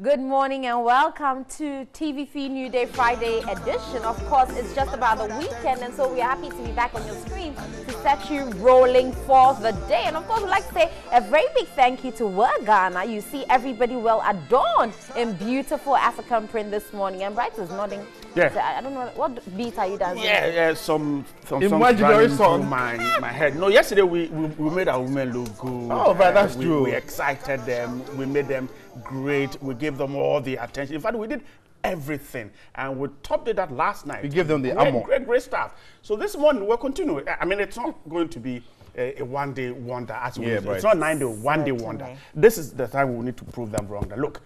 Good morning and welcome to TV3 New Day Friday edition. Of course, it's just about the weekend, and so we're happy to be back on your screen to set you rolling for the day. And of course, we'd like to say a very big thank you to World Ghana. You see everybody well adorned in beautiful African print this morning. And Bright is nodding. Yeah. So I don't know, what beat are you dancing? Yeah, some imaginary song. My head. No, yesterday we made our women look good. Oh, but that's true. We excited them. We made them great. We gave them all the attention. In fact, we did everything, and we topped it that last night. We gave them the great, ammo. Great stuff. So this morning we'll continue. I mean, it's not going to be a one-day wonder as well. It's not 9 day, one-day wonder. This is the time we need to prove them wrong. Look,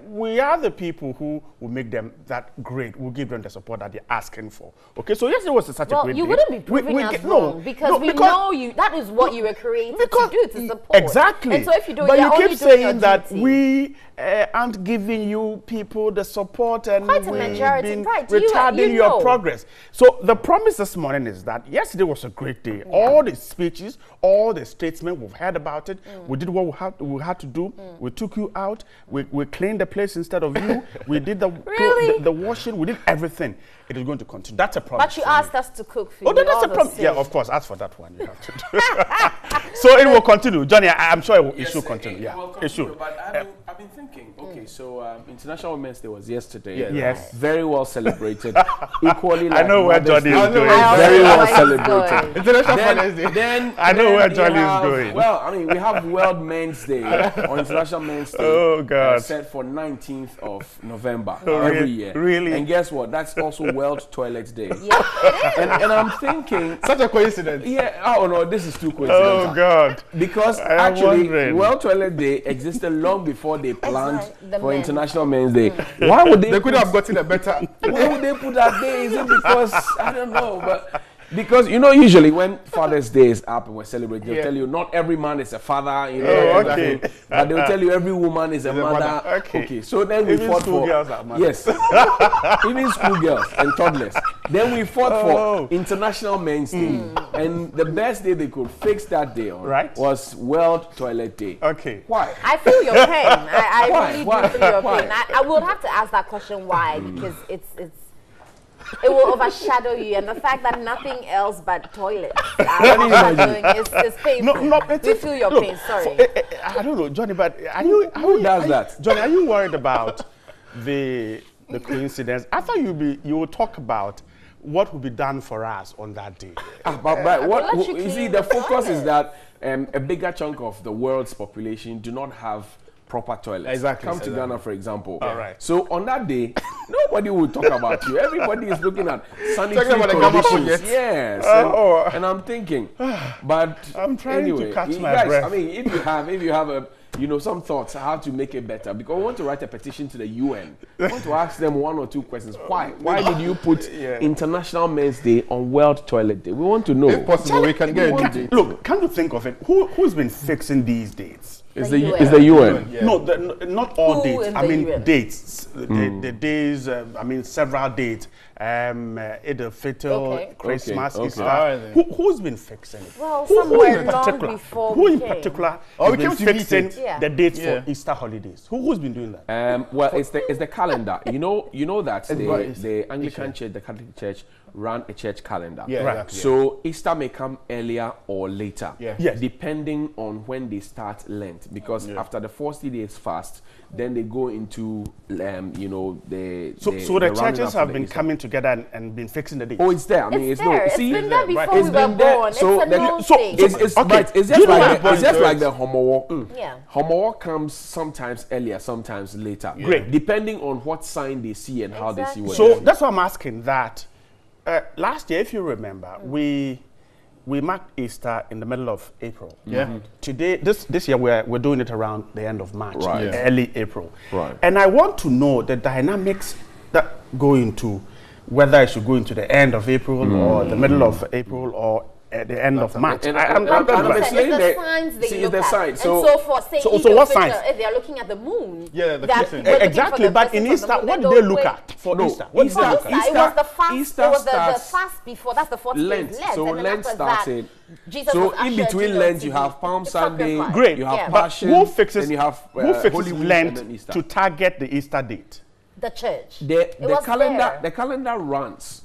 we are the people who will make them that great. We'll give them the support that they're asking for. Okay, so yesterday was such a great day. Well, you wouldn't be proving us wrong because we know you. That is what you were created to do, to support. Exactly. And so if you do, but you're you keep only doing saying that duty. we aren't giving you people the support, and Quite a we've majority, been right? retarding your progress. So the promise this morning is that yesterday was a great day. Yeah. All the speeches, all the statements, we've heard about it. We did what we had to do. We took you out. We cleaned the place instead of you. We did the washing. We did everything. It is going to continue. That's a promise. But you asked us to cook for you. Oh, that's a promise. Yeah, of course. As for that one, you have to do. So it will continue. Johnny, I'm sure it should continue. Yeah, it should. But I've been thinking, okay, so International Women's Day was yesterday. Yeah. Yes. Very well celebrated. Equally like I know where Johnny is going. Very well celebrated. International Women's Day. Then I know where Johnny is going. Well, I mean, we have World Men's Day or International Men's Day. Oh, God. Set for 19th of November every year. Really? And guess what? That's also World Toilet Day. Yeah. And I'm thinking, Such a coincidence. yeah, oh no, this is too coincidental. Oh, God. Because actually, World Toilet Day existed long before they planned for International Men's Day. Why would they? They could have gotten a better. Why would they put that day? Is it because I don't know, but because usually when Father's Day is up and we're celebrating, they'll tell you not every man is a father. Okay. But they'll tell you every woman is a mother. Okay. So then we fought for girls are mothers. yes, even schoolgirls and toddlers. Then we fought for International Men's Day, and the best day they could fix that day on was World Toilet Day. Okay. Why? I feel your pain. I really Why? do feel your Why? pain. I would have to ask that question why, because it will overshadow you, and the fact that nothing else but toilets is painful. We feel your pain. Sorry. I don't know, Johnny, but who does that? Johnny, are you worried about the coincidence? I thought you would talk about what will be done for us on that day. But what you see, the focus is that a bigger chunk of the world's population do not have proper toilets. Exactly. Come to Ghana, for example. All right. So on that day, nobody will talk about you. Everybody is looking at sanitary conditions. Yes. And I'm thinking, but I'm trying to catch my guys, breath. I mean, if you have a some thoughts how to make it better, because we want to write a petition to the UN. We want to ask them one or two questions. Why did you put International Men's Day on World Toilet Day? We want to know. If possible, we can get a new date. Look, come to think of it, who's been fixing these dates? It's the UN. Yeah. No, not all dates. I mean, UN? dates. The days, I mean, several dates. Eid al-Fitr, Christmas, Easter. Who's been fixing it? Well, somewhere long before Who in particular has been fixing the dates for Easter holidays? Who's been doing that? Well, it's the calendar. You know that the Anglican Church, the Catholic Church, ran a church calendar. Yeah, exactly. So Easter may come earlier or later, Yes. depending on when they start Lent. Because after the 40 days fast, then they go into the So the churches have been coming together and been fixing the dates. Oh, it's there. I mean, it's there. It's been there before we were been there. born. So it's a known thing. It's just like the homework. Yeah. Homework comes sometimes earlier, sometimes later. Great. Depending on what sign they see and how they see what. So that's why I'm asking that. Last year, if you remember, we marked Easter in the middle of April. Yeah. Today, this year, we're doing it around the end of March, early April. Right. And I want to know the dynamics that go into whether I should go into the end of April or the middle of April or at the end of March. And I'm I'm right. explaining It's the that- signs they see, look the at. signs. And So- so for say so Eagle what Fitr, signs? if they are looking at the moon, Yeah, the that crescent. we're looking Exactly, for the but in crescent Easter, of the moon, what then do they they'll look wait. at for No, Easter? What do they For look Easter, at? it was the fast. Easter It was the starts fast before. That's the 40 Lent. days Lent. So and then Lent after that, started. Jesus So was in ushered, between you know, Lent, to you be have Palm Sunday. sacrificed. Great. You have Yeah. But Passion. who fixes, then you have who fixes Holy Week and Lent then Easter. to target the Easter date? The church. The was calendar there. the calendar runs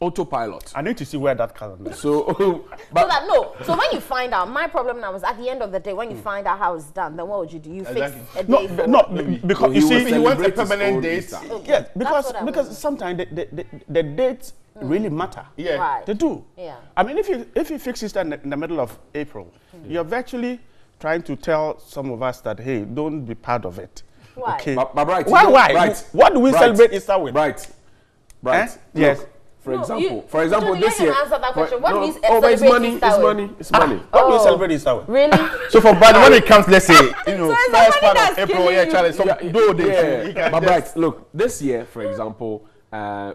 autopilot. I need to see where that calendar is. So, So but that no. So when you find out, my problem now is at the end of the day, when you find out how it's done, then what would you do? You fix Exactly. a No, day for no, it. because So you he see, will He wants a celebrate his permanent own date. Easter. Okay, yes, that's because what I because was- sometimes the dates really matter. Yeah. Right. They do. Yeah. I mean, if you fix Easter in the middle of April, you're virtually trying to tell some of us that, hey, don't be part of it. Why? Okay. but right. Why? you know, Why? Right. What do we right, celebrate Easter with? Right. Right. Eh? Yes. Look, for No, example, Johnny, this let him year. answer that question. What do we oh, but it's celebrate money. Easter It's with? money. It's money. What do we Oh. celebrate Easter with? Really? So for Brad, when it comes, let's say, you know, So it's first somebody part that's of April, killing yeah, you. Charlie, some do this. He can But just- right, look, this year, for example,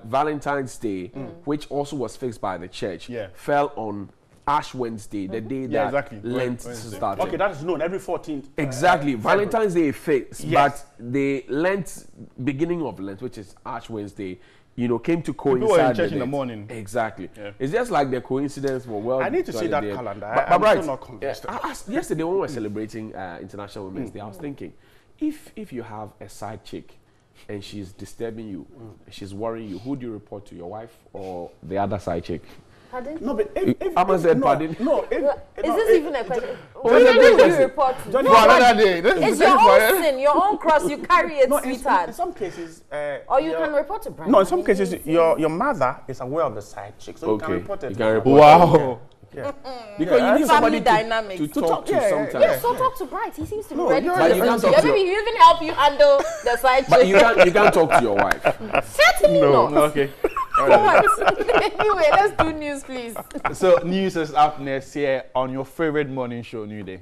Valentine's Day, which also was fixed by the church, Yeah. fell on Ash Wednesday, the day Yeah, that exactly. Lent Wednesday. started. Okay, that is known every 14th. Exactly. Valentine's Day fixed, Yes. but the Lent, beginning of Lent, which is Ash Wednesday, you know, came to were in coincide church with in the it. morning. Exactly. Yeah. It's just like the coincidence for World I need to see Toilet that Day. calendar. But I'm right, still not convinced. yesterday when we were celebrating International Women's Day, I was thinking, if you have a side chick and she's disturbing you, she's worrying you, who do you report to, your wife or the other side chick? Pardon? No, but if Amma said no, pardon. No, Is no, this even a question? Oh, Who it's a do good you question. report to? Johnny, For another day. This It's is your for own sin, your own cross. You carry it, no, sweetheart. in some cases, Or you can report to Brian. no, in some cases, your mother is aware of the side chick, so you can Okay, report it. you to can her. report. Wow. Yeah. Because you need somebody dynamics. to To talk to yeah, sometimes. Yeah, so talk to Bright. He seems to be No, ready you're to right. But you listen can't to you. talk to Maybe he even help you handle the side But chick. you can't talk to your wife. Certainly not. Okay. What? Anyway, let's do news, please. So news is up next here on your favorite morning show, New Day.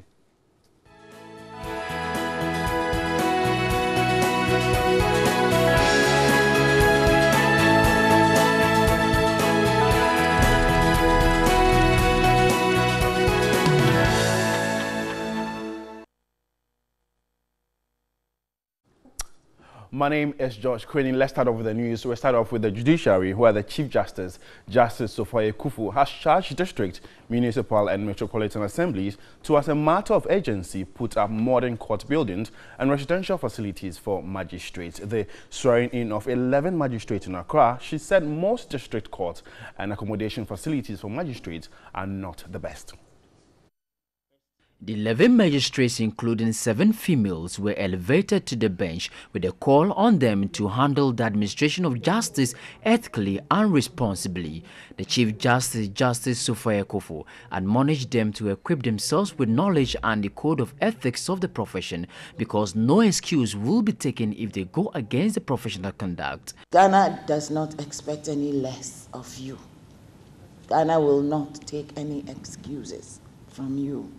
My name is George Quinn. Let's start off with the news. We'll start off with the judiciary, where the Chief Justice, Justice Sophia Kufu, has charged district, municipal and metropolitan assemblies to, as a matter of urgency, put up modern court buildings and residential facilities for magistrates. The swearing in of 11 magistrates in Accra, she said most district courts and accommodation facilities for magistrates are not the best. The 11 magistrates, including 7 females, were elevated to the bench with a call on them to handle the administration of justice ethically and responsibly. The Chief Justice, Justice Sophia Kufu, admonished them to equip themselves with knowledge and the code of ethics of the profession, because no excuse will be taken if they go against the professional conduct. Ghana does not expect any less of you. Ghana will not take any excuses from you.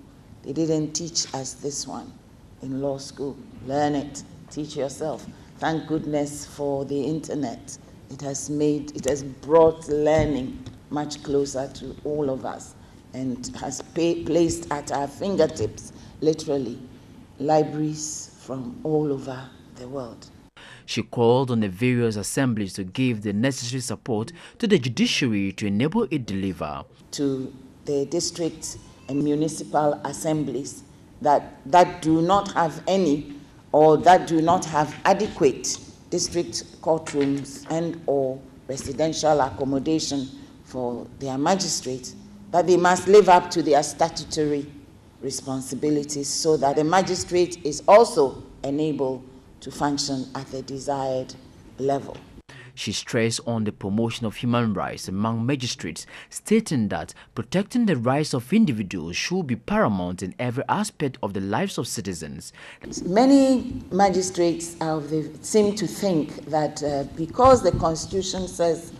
They didn't teach us this one in law school. Learn it, teach yourself. Thank goodness for the internet. It has brought learning much closer to all of us and has placed at our fingertips, literally, libraries from all over the world. She called on the various assemblies to give the necessary support to the judiciary to enable it deliver. To the district and municipal assemblies that do not have any or that do not have adequate district courtrooms and or residential accommodation for their magistrates, that they must live up to their statutory responsibilities so that the magistrate is also enabled to function at the desired level. She stressed on the promotion of human rights among magistrates, stating that protecting the rights of individuals should be paramount in every aspect of the lives of citizens. Many magistrates seem to think that because the Constitution says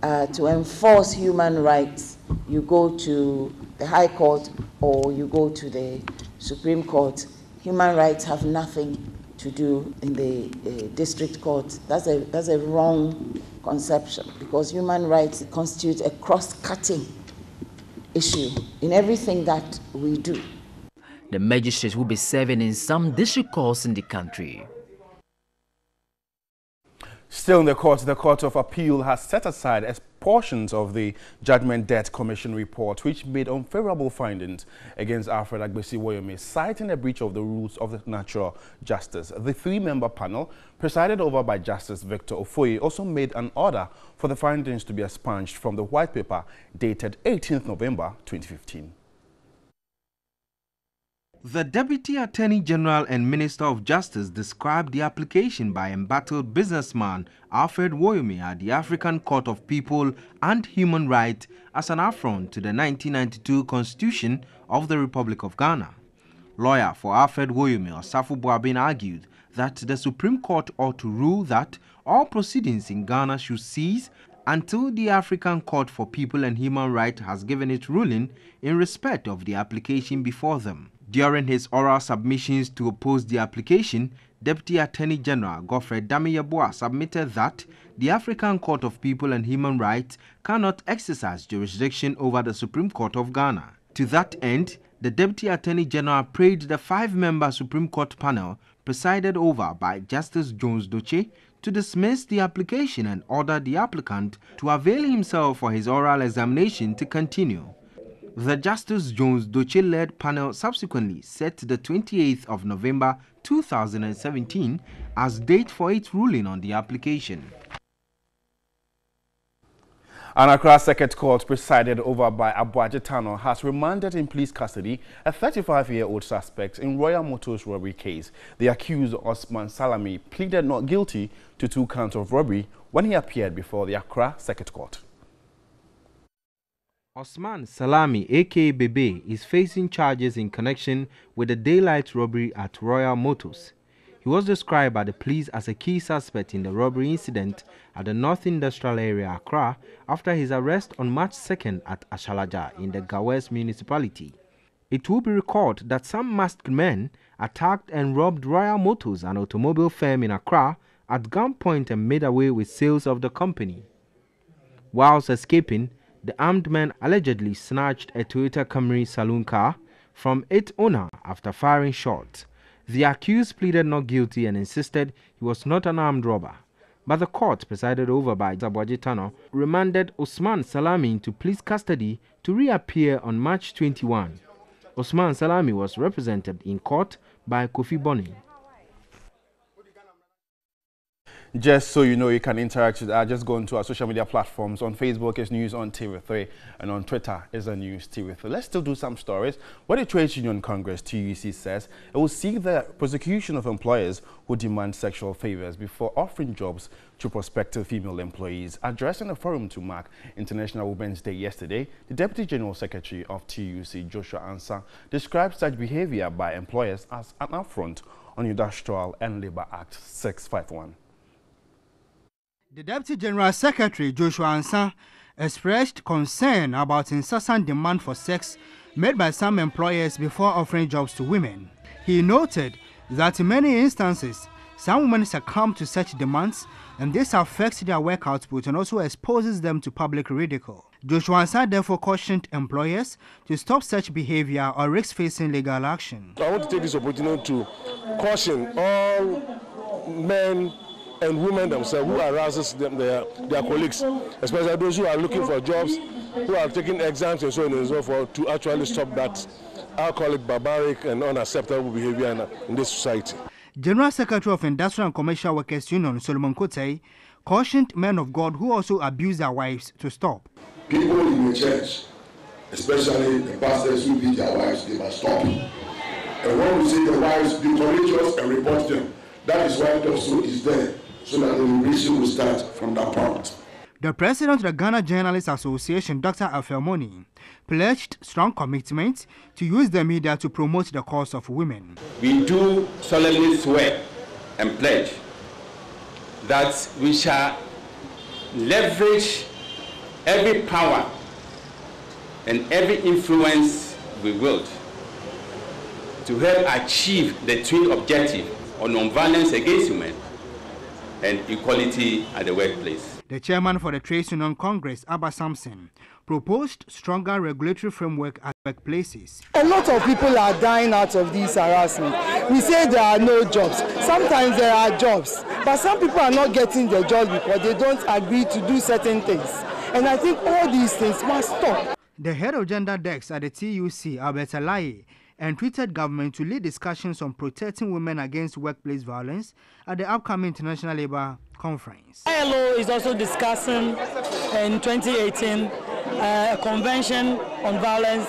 to enforce human rights, you go to the High Court or you go to the Supreme Court. Human rights have nothing to do in the district court. That's a wrong conception, because human rights constitute a cross-cutting issue in everything that we do. The magistrates will be serving in some district courts in the country. Still in the Court of Appeal has set aside portions of the Judgment Debt Commission report, which made unfavorable findings against Alfred Agbesi Woyomi, citing a breach of the rules of the natural justice. The three-member panel, presided over by Justice Victor Ofoye, also made an order for the findings to be expunged from the white paper dated 18th November 2015. The Deputy Attorney General and Minister of Justice described the application by embattled businessman Alfred Woyomi at the African Court of People and Human Rights as an affront to the 1992 Constitution of the Republic of Ghana. Lawyer for Alfred Woyomi, Osafo Boabin, argued that the Supreme Court ought to rule that all proceedings in Ghana should cease until the African Court for People and Human Rights has given its ruling in respect of the application before them. During his oral submissions to oppose the application, Deputy Attorney General Godfrey Dame-Yeboah submitted that the African Court of People and Human Rights cannot exercise jurisdiction over the Supreme Court of Ghana. To that end, the Deputy Attorney General prayed the five-member Supreme Court panel, presided over by Justice Jones Doche, to dismiss the application and order the applicant to avail himself for his oral examination to continue. The Justice Jones Doche-led panel subsequently set the 28th of November 2017 as date for its ruling on the application. An Accra Circuit Court, presided over by Abuaje Tano, has remanded in police custody a 35-year-old suspect in Royal Motors robbery case. The accused, Osman Salami, pleaded not guilty to 2 counts of robbery when he appeared before the Accra Circuit Court. Osman Salami, aka Bebe, is facing charges in connection with the daylight robbery at Royal Motors. He was described by the police as a key suspect in the robbery incident at the North Industrial Area, Accra, after his arrest on March 2nd at Ashalaja in the Gawes municipality. It will be recalled that some masked men attacked and robbed Royal Motors, an automobile firm in Accra, at gunpoint and made away with sales of the company. Whilst escaping, the armed men allegedly snatched a Toyota Camry saloon car from its owner after firing shots. The accused pleaded not guilty and insisted he was not an armed robber. But the court, presided over by Abuaje Tano, remanded Osman Salami into police custody to reappear on March 21. Osman Salami was represented in court by Kofi Bonny. Just so you know, you can interact with us. Just go into our social media platforms. On Facebook, it's News on TV3, and on Twitter, it's the News TV3. Let's still do some stories. What the Trade Union Congress, TUC, says it will seek the prosecution of employers who demand sexual favors before offering jobs to prospective female employees. Addressing a forum to mark International Women's Day yesterday, the Deputy General Secretary of TUC, Joshua Ansah, described such behavior by employers as an affront on Industrial and Labour Act 651. The Deputy General Secretary, Joshua Ansah, expressed concern about incessant demand for sex made by some employers before offering jobs to women. He noted that in many instances, some women succumb to such demands, and this affects their work output and also exposes them to public ridicule. Joshua Ansah therefore cautioned employers to stop such behavior or risk facing legal action. I want to take this opportunity to caution all men and women themselves who harasses their colleagues, especially those who are looking for jobs, who are taking exams and so on and so forth, to actually stop that alcoholic, barbaric and unacceptable behavior in this society. General Secretary of Industrial and Commercial Workers Union, Solomon Kotei, cautioned men of God who also abuse their wives to stop. People in the church, especially the pastors who beat their wives, they must stop. And when we say the wives, be courageous and report them. That is why the also is there, so that the liberation will start from that point. The president of the Ghana Journalists Association, Dr. Afelmoni, pledged strong commitment to use the media to promote the cause of women. We do solemnly swear and pledge that we shall leverage every power and every influence we wield to help achieve the twin objective of non-violence against women and equality at the workplace. The chairman for the Trades Union Congress, Abba Samson, proposed stronger regulatory framework at workplaces. A lot of people are dying out of this harassment. We say there are no jobs. Sometimes there are jobs, but some people are not getting their jobs because they don't agree to do certain things. And I think all these things must stop. The head of gender desk at the TUC, Albert Alaye, entreated government to lead discussions on protecting women against workplace violence at the upcoming International Labour Conference. ILO is also discussing in 2018 a convention on violence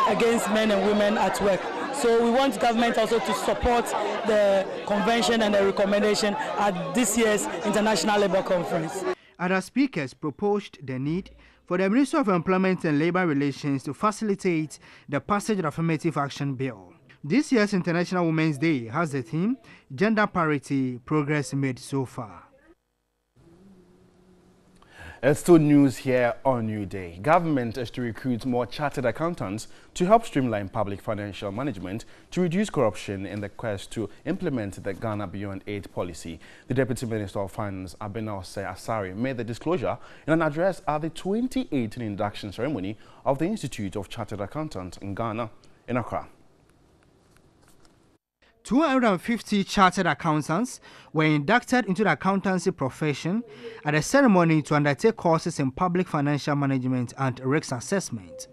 against men and women at work. So we want government also to support the convention and the recommendation at this year's International Labour Conference. Other speakers proposed the need for the Ministry of Employment and Labour Relations to facilitate the passage of the Affirmative Action Bill. This year's International Women's Day has the theme, Gender Parity, Progress Made So Far. It's still news here on New Day. Government is to recruit more chartered accountants to help streamline public financial management to reduce corruption in the quest to implement the Ghana Beyond Aid policy. The Deputy Minister of Finance, Abinawase Asare, made the disclosure in an address at the 2018 induction ceremony of the Institute of Chartered Accountants in Ghana, in Accra. 250 chartered accountants were inducted into the accountancy profession at a ceremony to undertake courses in public financial management and risk assessment.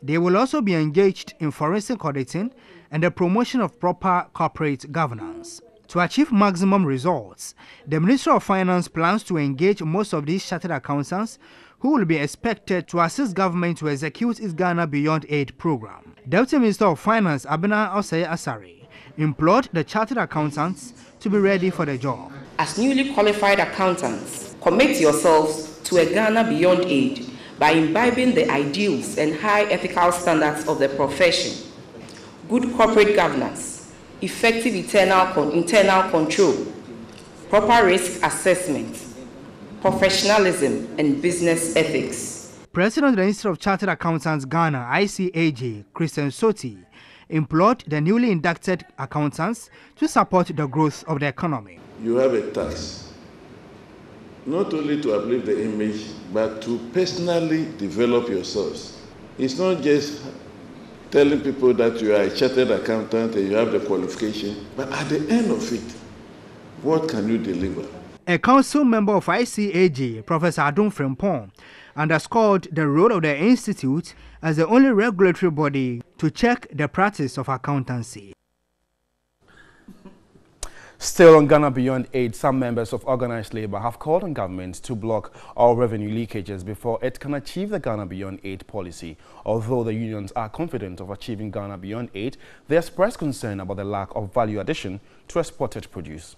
They will also be engaged in forensic auditing and the promotion of proper corporate governance. To achieve maximum results, the Ministry of Finance plans to engage most of these chartered accountants who will be expected to assist government to execute its Ghana Beyond Aid program. Deputy Minister of Finance Abinawase Asare implored the chartered accountants to be ready for the job. As newly qualified accountants, commit yourselves to a Ghana Beyond Aid by imbibing the ideals and high ethical standards of the profession, good corporate governance, effective internal control, proper risk assessment, professionalism, and business ethics. President of the Institute of Chartered Accountants Ghana, ICAJ, Christian Soti, implored the newly inducted accountants to support the growth of the economy. You have a task, not only to uplift the image, but to personally develop yourselves. It's not just telling people that you are a chartered accountant and you have the qualification, but at the end of it, what can you deliver? A council member of ICAJ, Professor Adum Frempong, underscored the role of the institute as the only regulatory body to check the practice of accountancy. Still on Ghana Beyond Aid, some members of organized labor have called on government to block all revenue leakages before it can achieve the Ghana Beyond Aid policy. Although the unions are confident of achieving Ghana Beyond Aid, they express concern about the lack of value addition to exported produce.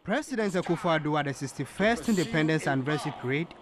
President Akufo-Addo at the 61st Independence Anniversary Parade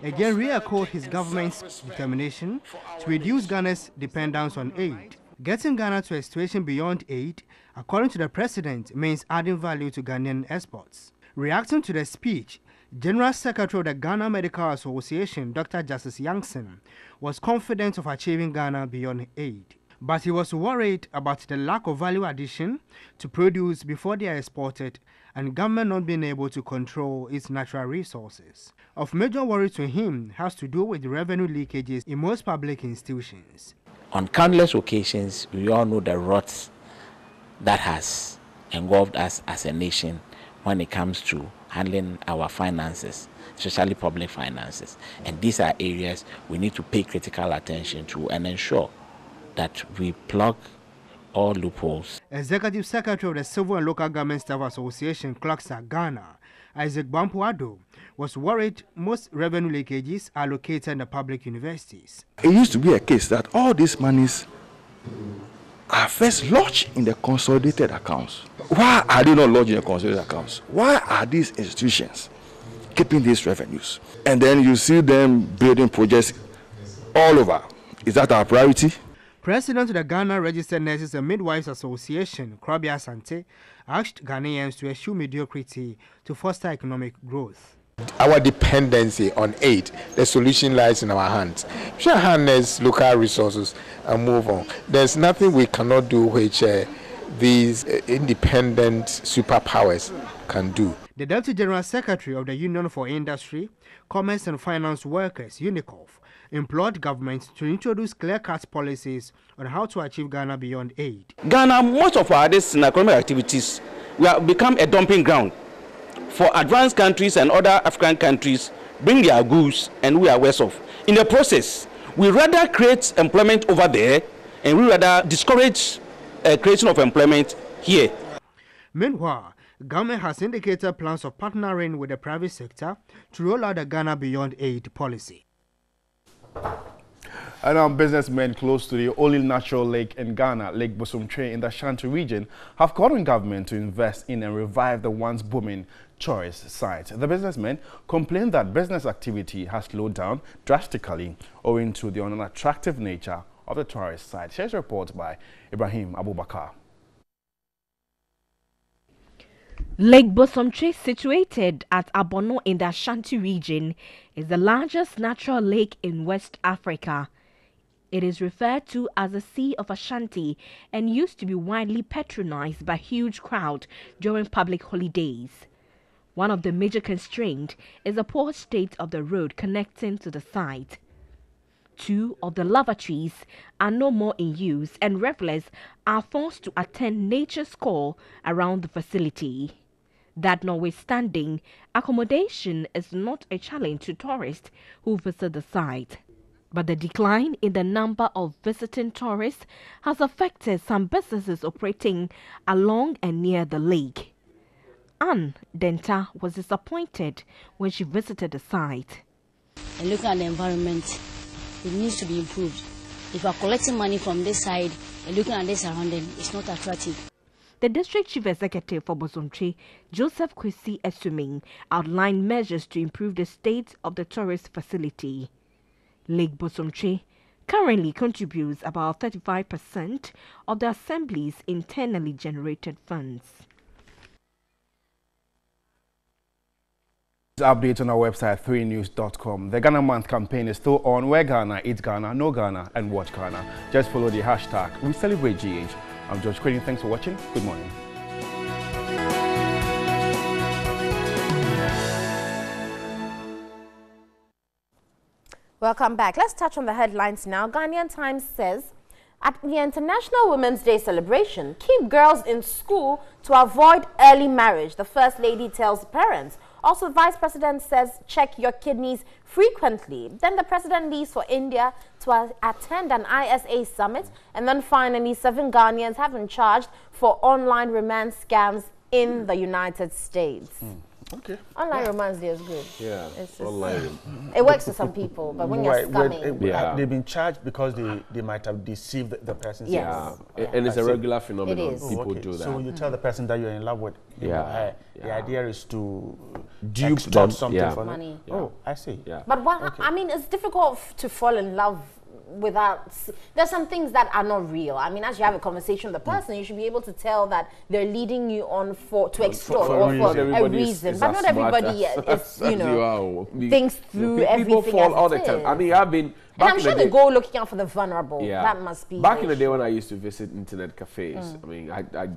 again re-echoed his government's determination to reduce Ghana's dependence on aid. Getting Ghana to a situation beyond aid, according to the president, means adding value to Ghanaian exports. Reacting to the speech, General Secretary of the Ghana Medical Association, Dr. Justice Yankson, was confident of achieving Ghana Beyond Aid. But he was worried about the lack of value addition to produce before they are exported and government not being able to control its natural resources. Of major worry to him has to do with the revenue leakages in most public institutions. On countless occasions, we all know the rot that has engulfed us as a nation when it comes to handling our finances, especially public finances. And these are areas we need to pay critical attention to and ensure that we plug all loopholes. Executive Secretary of the Civil and Local Government Staff Association, Clarksa Ghana, Isaac Bampuado, was worried most revenue leakages are located in the public universities. It used to be a case that all these monies are first lodged in the consolidated accounts. Why are they not lodged in the consolidated accounts? Why are these institutions keeping these revenues? And then you see them building projects all over. Is that our priority? President of the Ghana Registered Nurses and Midwives Association, Krabia Asante, asked Ghanaians to eschew mediocrity to foster economic growth. Our dependency on aid, the solution lies in our hands. We should harness local resources and move on. There's nothing we cannot do which these independent superpowers can do. The Deputy General Secretary of the Union for Industry, Commerce and Finance Workers, UNICOF, implored governments to introduce clear-cut policies on how to achieve Ghana beyond aid. Ghana, most of our economic activities, we have become a dumping ground for advanced countries and other African countries bring their goods and we are worse off. In the process, we rather create employment over there and we rather discourage creation of employment here. Meanwhile, government has indicated plans of partnering with the private sector to roll out the Ghana Beyond Aid policy. And our businessmen close to the only natural lake in Ghana, Lake Bosomtwe in the Ashanti region, have called on government to invest in and revive the once booming tourist site. The businessmen complain that business activity has slowed down drastically owing to the unattractive nature of the tourist site. Here's a report by Ibrahim Abubakar. Lake Bosomtwe, situated at Abono in the Ashanti region, is the largest natural lake in West Africa. It is referred to as the Sea of Ashanti and used to be widely patronized by huge crowds during public holidays. One of the major constraints is the poor state of the road connecting to the site. 2 of the lavatories are no more in use and revelers are forced to attend nature's call around the facility. That notwithstanding, accommodation is not a challenge to tourists who visit the site. But the decline in the number of visiting tourists has affected some businesses operating along and near the lake. Anne Denta was disappointed when she visited the site. And looking at the environment, it needs to be improved. If you are collecting money from this side and looking at this surrounding, it's not attractive. The District Chief Executive for Bosomtwe, Joseph Kwesi Esuming, outlined measures to improve the state of the tourist facility. Lake Bosomtwe currently contributes about 35% of the Assembly's internally generated funds. Update on our website 3news.com. The Ghana Month campaign is still on. Where Ghana, Eat Ghana, Know Ghana, and Watch Ghana. Just follow the hashtag We Celebrate GH. I'm George Quinn. Thanks for watching. Good morning. Welcome back. Let's touch on the headlines now. Ghanaian Times says, at the International Women's Day celebration, keep girls in school to avoid early marriage, the First Lady tells parents. Also, the Vice President says, check your kidneys frequently. Then the President leaves for India to attend an ISA summit. And then finally, 7 Ghanaians have been charged for online romance scams in the United States. Okay. Online romance day is good. Yeah, it's online. It works for some people, but when you're scamming... They've been charged because they might have deceived the person. Yes. Yeah, and it's a regular phenomenon. It is. People do that. So when you tell the person that you're in love with, the idea is to dupe extort them something for money. them. Oh, I see. Yeah. But what, I mean, it's difficult to fall in love without, there's some things that are not real. I mean, as you have a conversation with the person, you should be able to tell that they're leading you on to extort or for a reason. But not everybody is, you know, thinks through everything. People fall all the time. I mean, I've been... And I'm sure they go looking out for the vulnerable. Yeah. That must be... Back in the day when I used to visit internet cafes, I mean,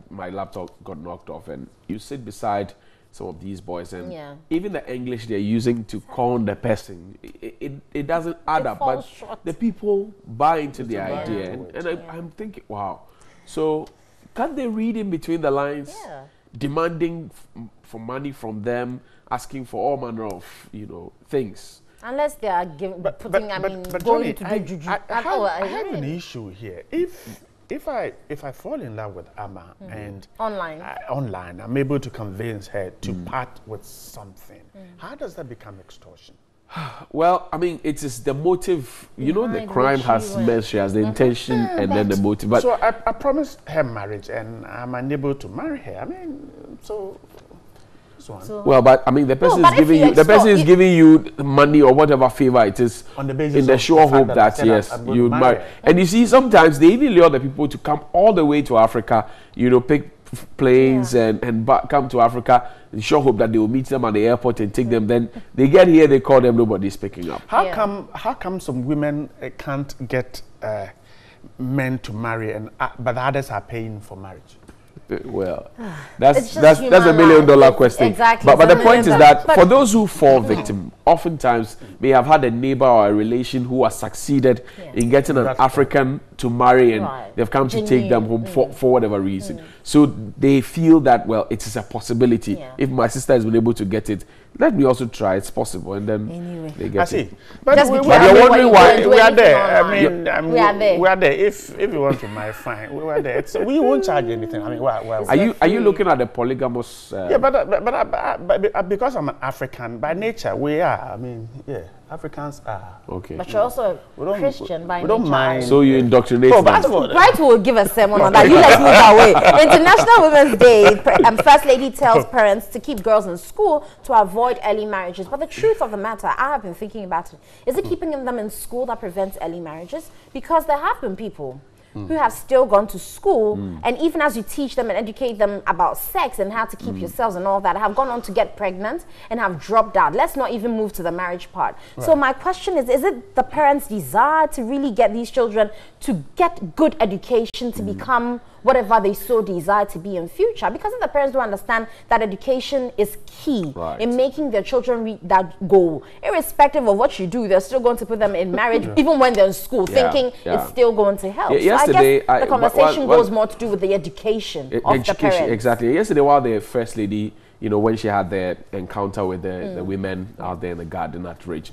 my laptop got knocked off and you sit beside some of these boys and even the English they're using to con the person, it doesn't add up. But the people buy into the idea. And I'm thinking, wow. So can't they read in between the lines, demanding for money from them, asking for all manner of, you know, things? Unless they are giving, going Johnny, to do juju. I have an issue here. If I fall in love with Amma and online, I'm able to convince her to part with something. How does that become extortion? Well, I mean, it is the motive. You know, the crime has measure, has the intention, and then the motive. But so I promised her marriage, and I'm unable to marry her. I mean, so. Well, but I mean, the person is giving you, the person is giving you money or whatever favor it is on the basis in the sure hope that yes, you marry. And you see, sometimes they even lure the people to come all the way to Africa, you know, pick planes and come to Africa in sure hope that they will meet them at the airport and take them. Then they get here, they call them, nobody's picking up. How come some women can't get men to marry, and but others are paying for marriage? Well, that's just a $1 million question. Exactly. But the point is that for those who fall victim, oftentimes may have had a neighbor or a relation who has succeeded in getting an African to marry, and they've come to take them home for whatever reason. So they feel that, well, it is a possibility. If my sister has been able to get it, let me also try. It's possible, and then they get it. But you're wondering why we are there. I mean, we are there. If you want to marry, fine. We are there. We won't charge anything. I mean, are you looking at the polygamous? Yeah, but because I'm an African by nature, we are. I mean, yeah, Africans are. Okay. But you're also a Christian by nature. We don't mind. So you indoctrinate. Bright will give a sermon on that. You let's move away. International Women's Day. First Lady tells parents to keep girls in school to avoid early marriages. But the truth of the matter, I have been thinking about it. Is it keeping them in school that prevents early marriages? Because there have been people who have still gone to school, and even as you teach them and educate them about sex and how to keep yourselves and all that, have gone on to get pregnant and have dropped out. Let's not even move to the marriage part. Right. So my question is it the parents' desire to really get these children to get good education to become whatever they so desire to be in future? Because if the parents don't understand that education is key in making their children reach that goal, irrespective of what you do, they're still going to put them in marriage even when they're in school, thinking it's still going to help. So I guess the conversation goes more to do with the education of the parents. Exactly. Yesterday, while the First Lady, you know, when she had the encounter with the women out there in the garden at Ridge,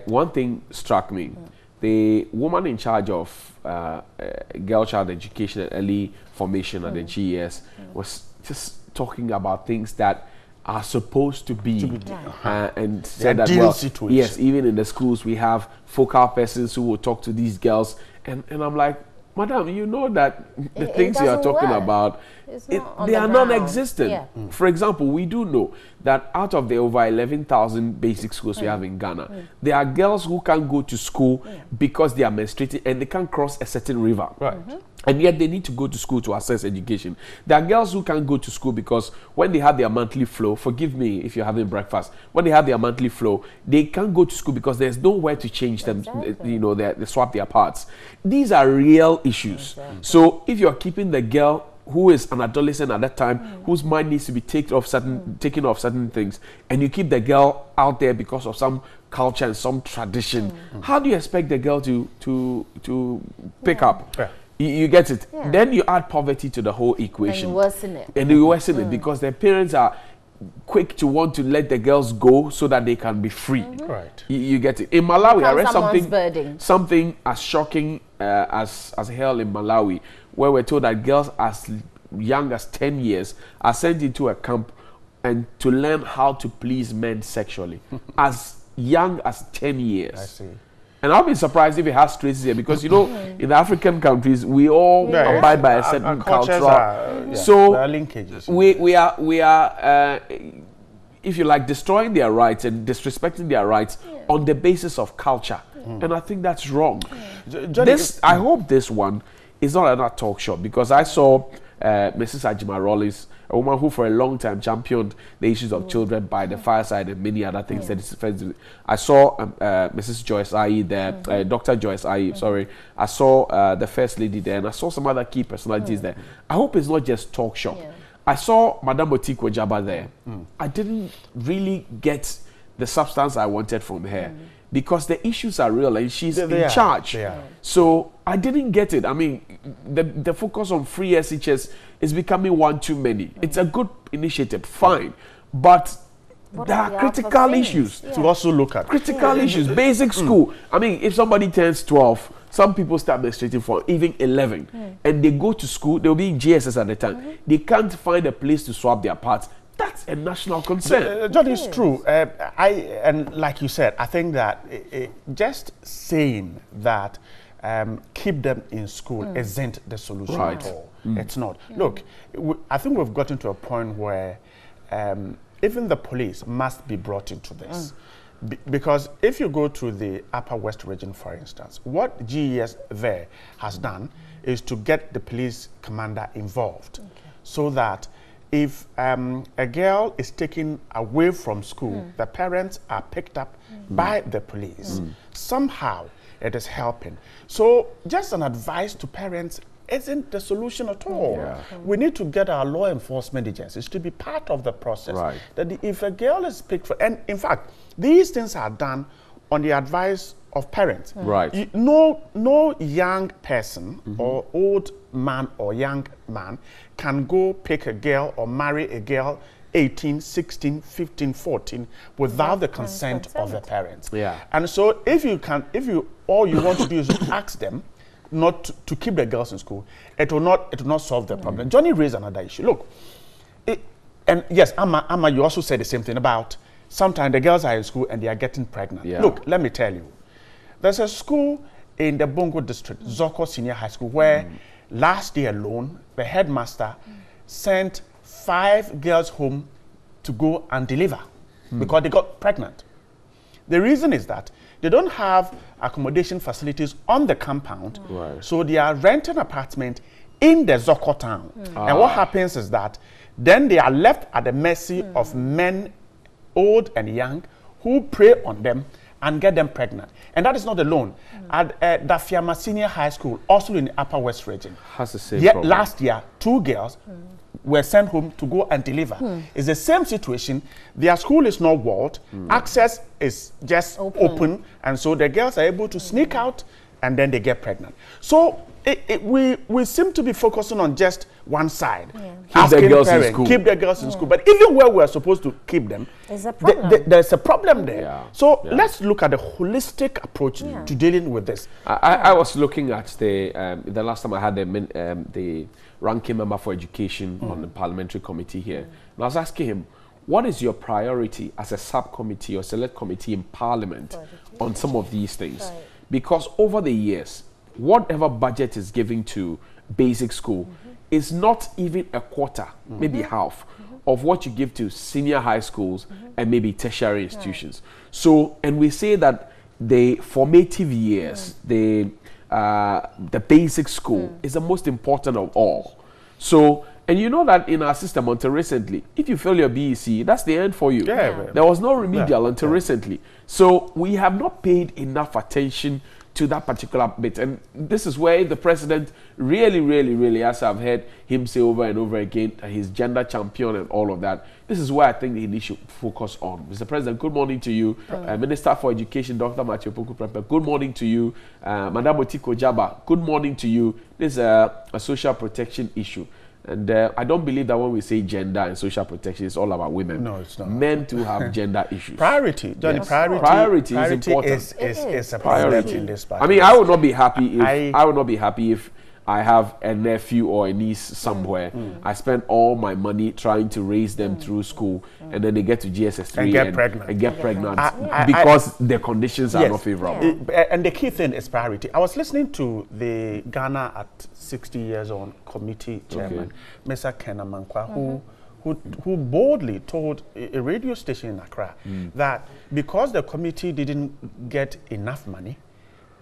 one thing struck me. The woman in charge of girl child education and early formation at the GES was just talking about things that are supposed to be and said that, well, yes, even in the schools we have focal persons who will talk to these girls, and I'm like, madam, you know that the things you are talking about, they are non-existent. For example, we do know that out of the over 11,000 basic schools we have in Ghana, there are girls who can't go to school because they are menstruating and they can't cross a certain river. And yet they need to go to school to access education. There are girls who can't go to school because when they have their monthly flow, forgive me if you're having breakfast, when they have their monthly flow, they can't go to school because there's nowhere to change them, you know, they swap their parts. These are real issues. So if you're keeping the girl who is an adolescent at that time, whose mind needs to be taken off certain things, and you keep the girl out there because of some culture and some tradition, how do you expect the girl to pick up? You get it. Then you add poverty to the whole equation. And you worsen it. Because their parents are quick to want to let the girls go so that they can be free. You get it. In Malawi, I read something as shocking as hell in Malawi, where we're told that girls as young as 10 years are sent into a camp and to learn how to please men sexually. As young as 10 years. I see. And I'll be surprised if it has traces here, because you know, in the African countries, we all abide by a certain culture. So linkages. We are, if you like, destroying their rights and disrespecting their rights on the basis of culture, and I think that's wrong. I hope this one is not another talk show, because I saw Mrs. Ajima Rollis, a woman who for a long time championed the issues of children by the fireside and many other things. I saw Mrs. Joyce Ayi there, Dr. Joyce Ayi, sorry. I saw the First Lady there, and I saw some other key personalities there. I hope it's not just talk show. I saw Madame Otiko Jaba there. I didn't really get the substance I wanted from her, because the issues are real and she's in charge. So I didn't get it. I mean, the focus on free SHS is becoming one too many. It's a good initiative, fine, but there are critical issues to also look at. Critical issues, basic school. I mean, if somebody turns 12, some people start menstruating for even 11, and they go to school, they'll be in GSS at the time. They can't find a place to swap their parts. That's a national concern. John, it's true. And like you said, I think that just saying that keep them in school isn't the solution at all. It's not. Look, I think we've gotten to a point where even the police must be brought into this. Because if you go to the Upper West region, for instance, what GES there has done is to get the police commander involved, so that if a girl is taken away from school, the parents are picked up by the police. Somehow it is helping. So just an advice to parents, isn't the solution at all. We need to get our law enforcement agencies to be part of the process. Right. That if a girl is picked for, and in fact, these things are done on the advice of parents. Right. No young person or old man or young man can go pick a girl or marry a girl 18, 16, 15, 14 without the consent of the parents. Yeah. And so if all you want to do is to ask them not to keep the girls in school, it will not solve the problem. Johnny raised another issue. Look, and yes, Amma, you also said the same thing about sometimes the girls are in school and they are getting pregnant. Yeah. Look, let me tell you, there's a school in the Bongo district, Zoko Senior High School, where last year alone, the headmaster sent 5 girls home to go and deliver because they got pregnant. The reason is that they don't have accommodation facilities on the compound, so they are renting an apartment in the Zoko town. And what happens is that then they are left at the mercy of men, old and young, who prey on them and get them pregnant. And that is not alone. At Dafiama Senior High School, also in the Upper West region, has the same problem. Last year, 2 girls were sent home to go and deliver. It's the same situation. Their school is not walled. Access is just open. And so the girls are able to sneak out and then they get pregnant. So we seem to be focusing on just one side. Keep the girls in school. Keep the girls in school. But even where we're supposed to keep them, there's a problem. There's a problem there. So let's look at the holistic approach to dealing with this. I was looking at the last time I had the ranking member for education on the parliamentary committee here. And I was asking him, what is your priority as a subcommittee or select committee in parliament on some of these things? Because over the years, whatever budget is given to basic school is not even a quarter, maybe half of what you give to senior high schools and maybe tertiary institutions. So, and we say that the formative years, the basic school is the most important of all. So, and you know that in our system until recently, if you fail your BEC, that's the end for you. There was no remedial until recently. So we have not paid enough attention to that particular bit. And this is where the president really, as I've heard him say over and over again, he's gender champion and all of that. This is where I think he should focus on. Mr. President, good morning to you. Minister for Education, Dr. Matthew Poku-Prempeh, good morning to you. Madam Otiko Jaba, good morning to you. This is a social protection issue. And I don't believe that when we say gender and social protection, it's all about women. No, it's not. Men too have gender issues. Priority, Johnny, Yes. priority is important. Is a priority in this part. I mean, I would not be happy if I would not be happy if I have a nephew or a niece somewhere. I spend all my money trying to raise them through school, and then they get to GSS3 and get pregnant. Because the conditions are not favorable. And the key thing is priority. I was listening to the Ghana at 60 years on committee chairman, Mr. Kenamankwa, who boldly told a radio station in Accra that because the committee didn't get enough money,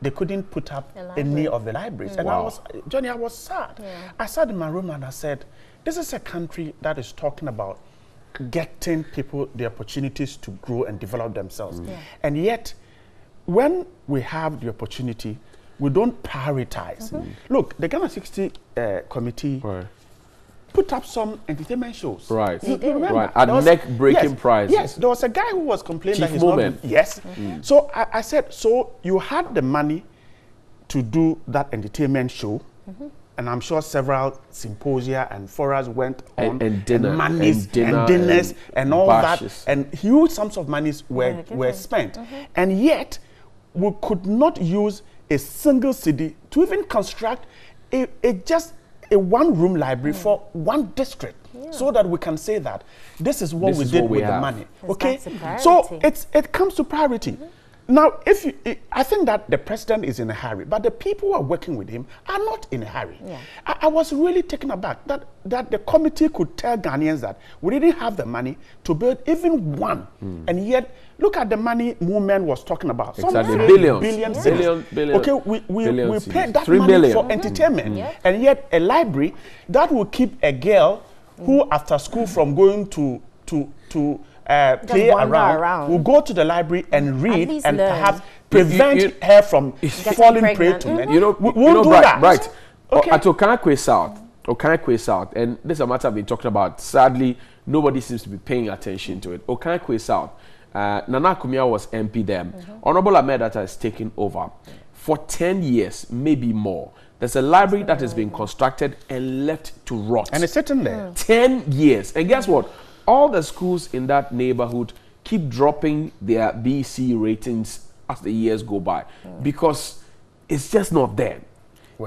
they couldn't put up any of the libraries. And I was sad. I sat in my room and I said, this is a country that is talking about getting people the opportunities to grow and develop themselves. And yet, when we have the opportunity, we don't prioritize. Look, the Ghana 60 committee put up some entertainment shows. You remember? At neck-breaking prices. Yes, there was a guy who was complaining Chief that he's Moment. not... Yes. So I said, so you had the money to do that entertainment show, and I'm sure several symposia and forums went on, and dinners and all bashes. that, and huge sums of monies were spent. And yet, we could not use a single city to even construct a one-room library for one district, so that we can say that this is what we did with the money. Okay, so it comes to priority. Now, I think that the president is in a hurry, but the people who are working with him are not in a hurry. I was really taken aback that the committee could tell Ghanaians that we didn't have the money to build even one, and yet look at the money Movement was talking about. Exactly, billions. Okay, we paid that 3 money billion. for entertainment, and yet a library that will keep a girl who, after school, from going to play around, will go to the library and read and perhaps prevent her from falling prey to men. We'll do that. Right. Okay. At Okanakwe South, and this is a matter I've been talking about. Sadly, nobody seems to be paying attention to it. Okanakwe South, Nana Kumia was MP there. Honorable Ahmed Atta has taken over. For 10 years, maybe more. There's a library that has been constructed and left to rot. And it's sitting there. 10 years. And guess what? All the schools in that neighborhood keep dropping their BC ratings as the years go by because it's just not there.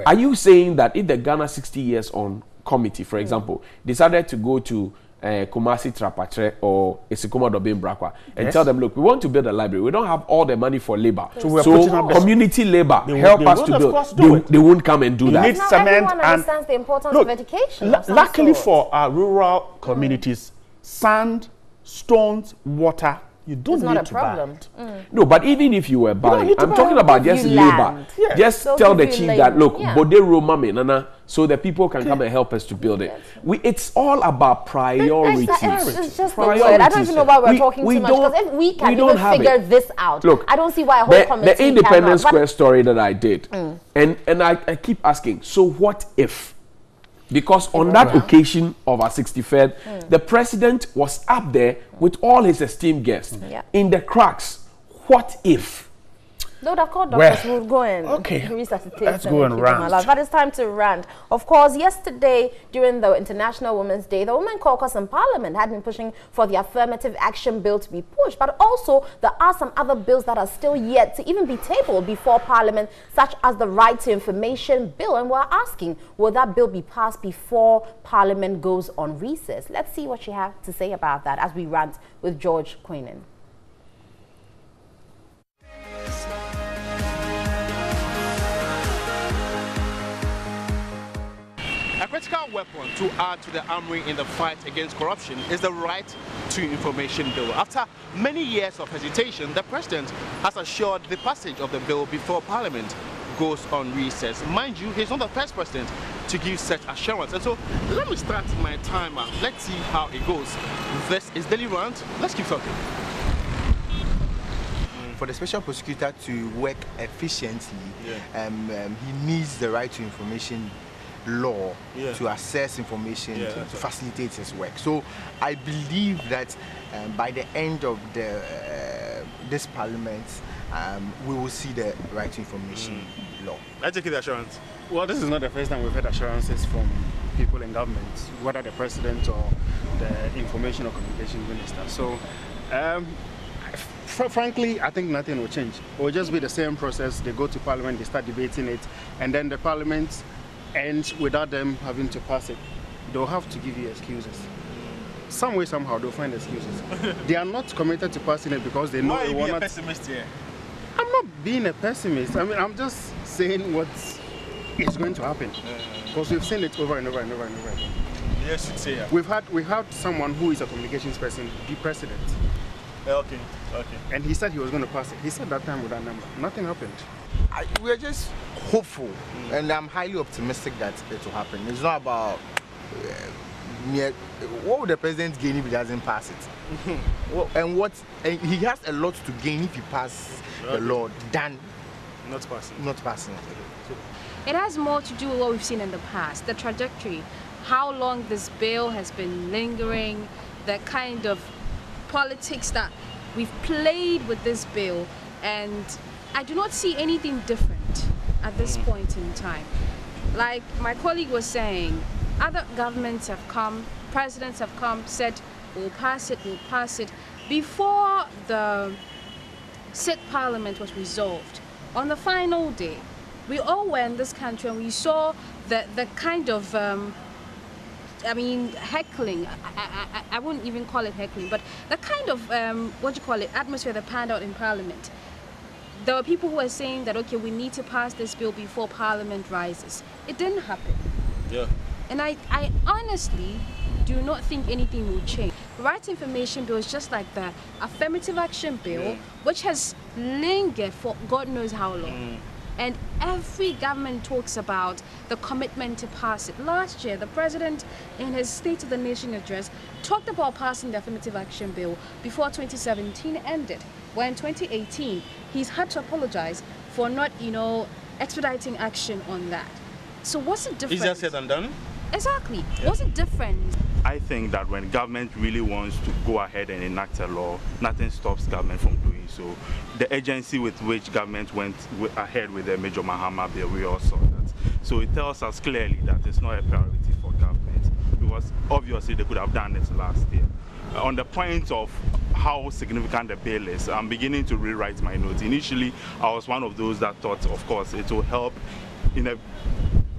Are you saying that if the Ghana 60 years on committee, for example, decided to go to Kumasi Trapatre or Esikuma Dobin Brakwa and tell them, look, we want to build a library. We don't have all the money for labor. So community labor help us to build. They won't come and do that. Need cement everyone understands the importance of education. Luckily for our rural communities, sand, stones, water, you don't need to buy it. No, but even if you were buying, I'm talking about just labor. Yeah. Just tell the chief that, look, Bodero Mame, Nana, so that people can come and help us to build it. It's all about priorities. It's just the word. I don't even know why we're talking too much, because if we can even figure this out, look, I don't see why a whole committee the Independence Square story that I did, and I keep asking, so what if? Because on that occasion of our 63rd, the president was up there with all his esteemed guests in the cracks. What if? They would have called doctors who would go and resuscitate. Let's go and rant. But it's time to rant. Of course, yesterday during the International Women's Day, the Women Caucus in Parliament had been pushing for the affirmative action bill to be pushed. But also, there are some other bills that are still yet to even be tabled before Parliament, such as the Right to Information Bill. And we're asking, will that bill be passed before Parliament goes on recess? Let's see what you have to say about that as we rant with George Queenan. A critical weapon to add to the armory in the fight against corruption is the Right to Information Bill. After many years of hesitation, the President has assured the passage of the bill before Parliament goes on recess. Mind you, he's not the first President to give such assurance. And so, let me start my timer. Let's see how it goes. This is Daily Rant. Let's keep talking. For the special prosecutor to work efficiently, he needs the Right to Information law to access information to facilitate his work. So I believe that by the end of this parliament, we will see the Right to Information law. I take the assurance. Well, this is not the first time we've had assurances from people in government, whether the president or the information or communication minister. So frankly, I think nothing will change. It will just be the same process. They go to parliament, they start debating it, and then the parliament ends without them having to pass it. They'll have to give you excuses. Some way, somehow, they'll find excuses. They are not committed to passing it because they know Why it will are you not. a pessimist here? I'm not being a pessimist. I mean, I'm just saying what is going to happen. Because we've seen it over and over and over and over again. Yes, it's here. We had someone who is a communications person be president. Okay. And he said he was going to pass it. He said that time with that number. Nothing happened. We're just hopeful, and I'm highly optimistic that it will happen. It's not about what would the president gain if he doesn't pass it, and he has a lot to gain if he passes the law than not passing. It has more to do with what we've seen in the past, the trajectory, how long this bill has been lingering, the kind of politics that we've played with this bill, and I do not see anything different at this point in time. Like my colleague was saying, other governments have come, presidents have come, said, we'll pass it. Before the sit parliament was resolved, on the final day, we all were in this country and we saw the kind of, heckling, I wouldn't even call it heckling, but the kind of, atmosphere that panned out in parliament. There were people who were saying that, okay, we need to pass this bill before Parliament rises. It didn't happen. Yeah. And I honestly do not think anything will change. The Right to Information Bill is just like the Affirmative Action Bill, which has lingered for God knows how long. And every government talks about the commitment to pass it. Last year, the president, in his State of the Nation address, talked about passing the Affirmative Action Bill before 2017 ended. Where in 2018, he's had to apologize for not, expediting action on that. So what's the difference? Easier said than done? Exactly. Yeah. What's the difference? I think that when government really wants to go ahead and enact a law, nothing stops government from doing so. The agency with which government went ahead with the Major Mahama bill, we all saw that. So it tells us clearly that it's not a priority for government, because obviously they could have done this last year. On the point of how significant the bill is, I'm beginning to rewrite my notes. Initially, I was one of those that thought, of course, it will help in a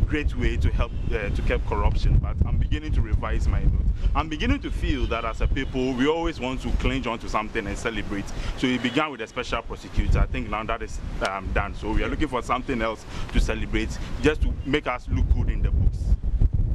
great way to help to curb corruption, but I'm beginning to revise my notes. I'm beginning to feel that as a people, we always want to cling on to something and celebrate. So we began with a special prosecutor. I think now that is done. So we are looking for something else to celebrate, just to make us look good in the books.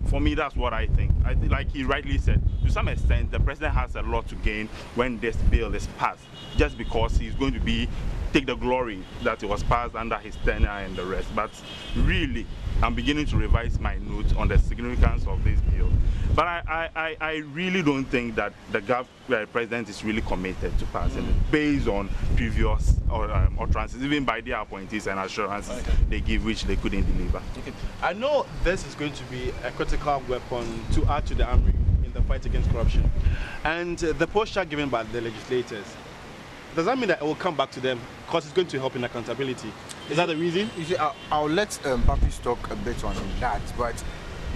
For me, that's what I think. I think, like he rightly said, to some extent, the president has a lot to gain when this bill is passed, just because he's going to take the glory that it was passed under his tenure and the rest. But really, I'm beginning to revise my notes on the significance of this bill. But I really don't think that the president is really committed to passing it, based on previous utterances, even by their appointees and assurances they give, which they couldn't deliver. Okay. I know this is going to be a critical weapon to add to the army in the fight against corruption. And the posture given by the legislators, does that mean that it will come back to them because it's going to help in accountability? Is that the reason? You see, I'll let Papis talk a bit on that, but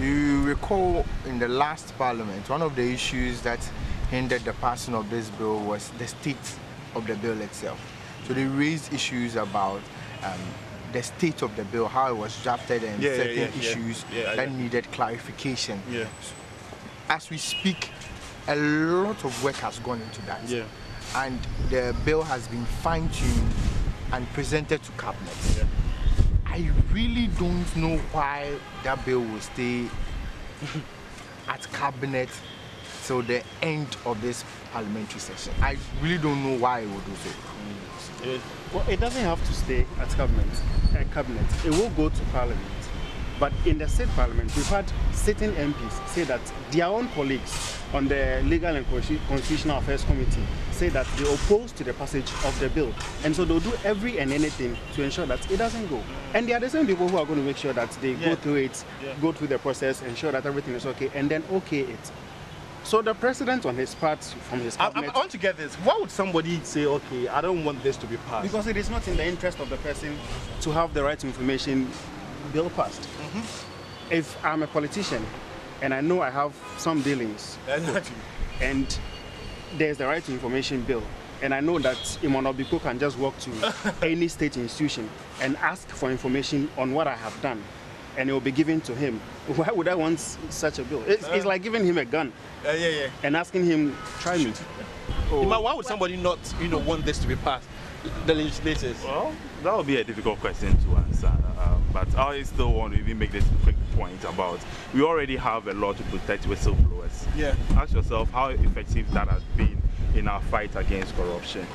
you recall in the last parliament, one of the issues that hindered the passing of this bill was the state of the bill itself. So they raised issues about the state of the bill, how it was drafted, and certain issues that needed clarification. Yeah. As we speak, a lot of work has gone into that. Yeah. And the bill has been fine-tuned and presented to cabinet. Yeah. I really don't know why that bill will stay at cabinet till the end of this parliamentary session. I really don't know why it will do so. Well, it doesn't have to stay at cabinet. It will go to parliament. But in the state parliament, we've had certain MPs say that their own colleagues on the Legal and Constitutional Affairs Committee say that they oppose to the passage of the bill. And so they'll do every and anything to ensure that it doesn't go. And they are the same people who are going to make sure that they go through it, go through the process, ensure that everything is okay, and then okay it. So the president on his part, from his cabinet... I want to get this. Why would somebody say, okay, I don't want this to be passed? Because it is not in the interest of the person to have the right to information bill passed. If I'm a politician and I know I have some dealings and there's the right to information bill, and I know that Imon Obiko can just walk to any state institution and ask for information on what I have done, and it will be given to him, why would I want such a bill? It's like giving him a gun and asking him, try me. Why would somebody not want this to be passed? The legislators? Well, that would be a difficult question to answer. But I still want to even make this quick point about, we already have a law to protect whistleblowers. Yeah. Ask yourself how effective that has been in our fight against corruption.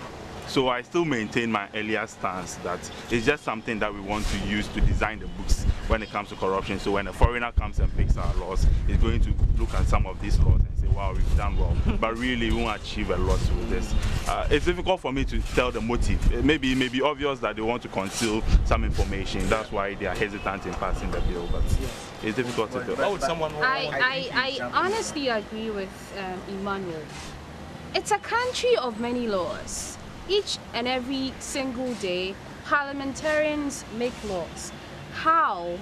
So I still maintain my earlier stance that it's just something that we want to use to design the books when it comes to corruption. So when a foreigner comes and picks our laws, it's going to look at some of these laws and say, wow, we've done well. But really, we won't achieve a lot with this. It's difficult for me to tell the motive. It may be obvious that they want to conceal some information. That's why they are hesitant in passing the bill. But it's difficult to tell. Why would someone I honestly agree with Emmanuel. It's a country of many laws. Each and every single day, parliamentarians make laws. How,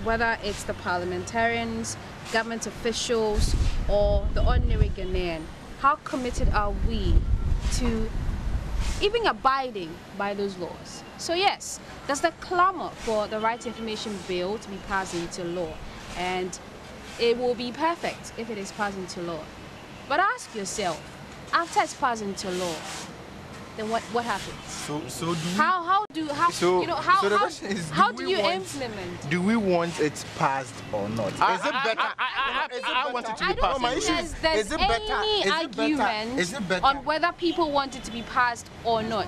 whether it's the parliamentarians, government officials, or the ordinary Ghanaian, how committed are we to even abiding by those laws? So yes, there's the clamor for the Right to Information Bill to be passed into law, and it will be perfect if it is passed into law. But ask yourself, after it's passed into law, then what happens? How do you implement? Do we want it passed or not? Is it better? I want it to be passed. I don't think there's any argument on whether people want it to be passed or not.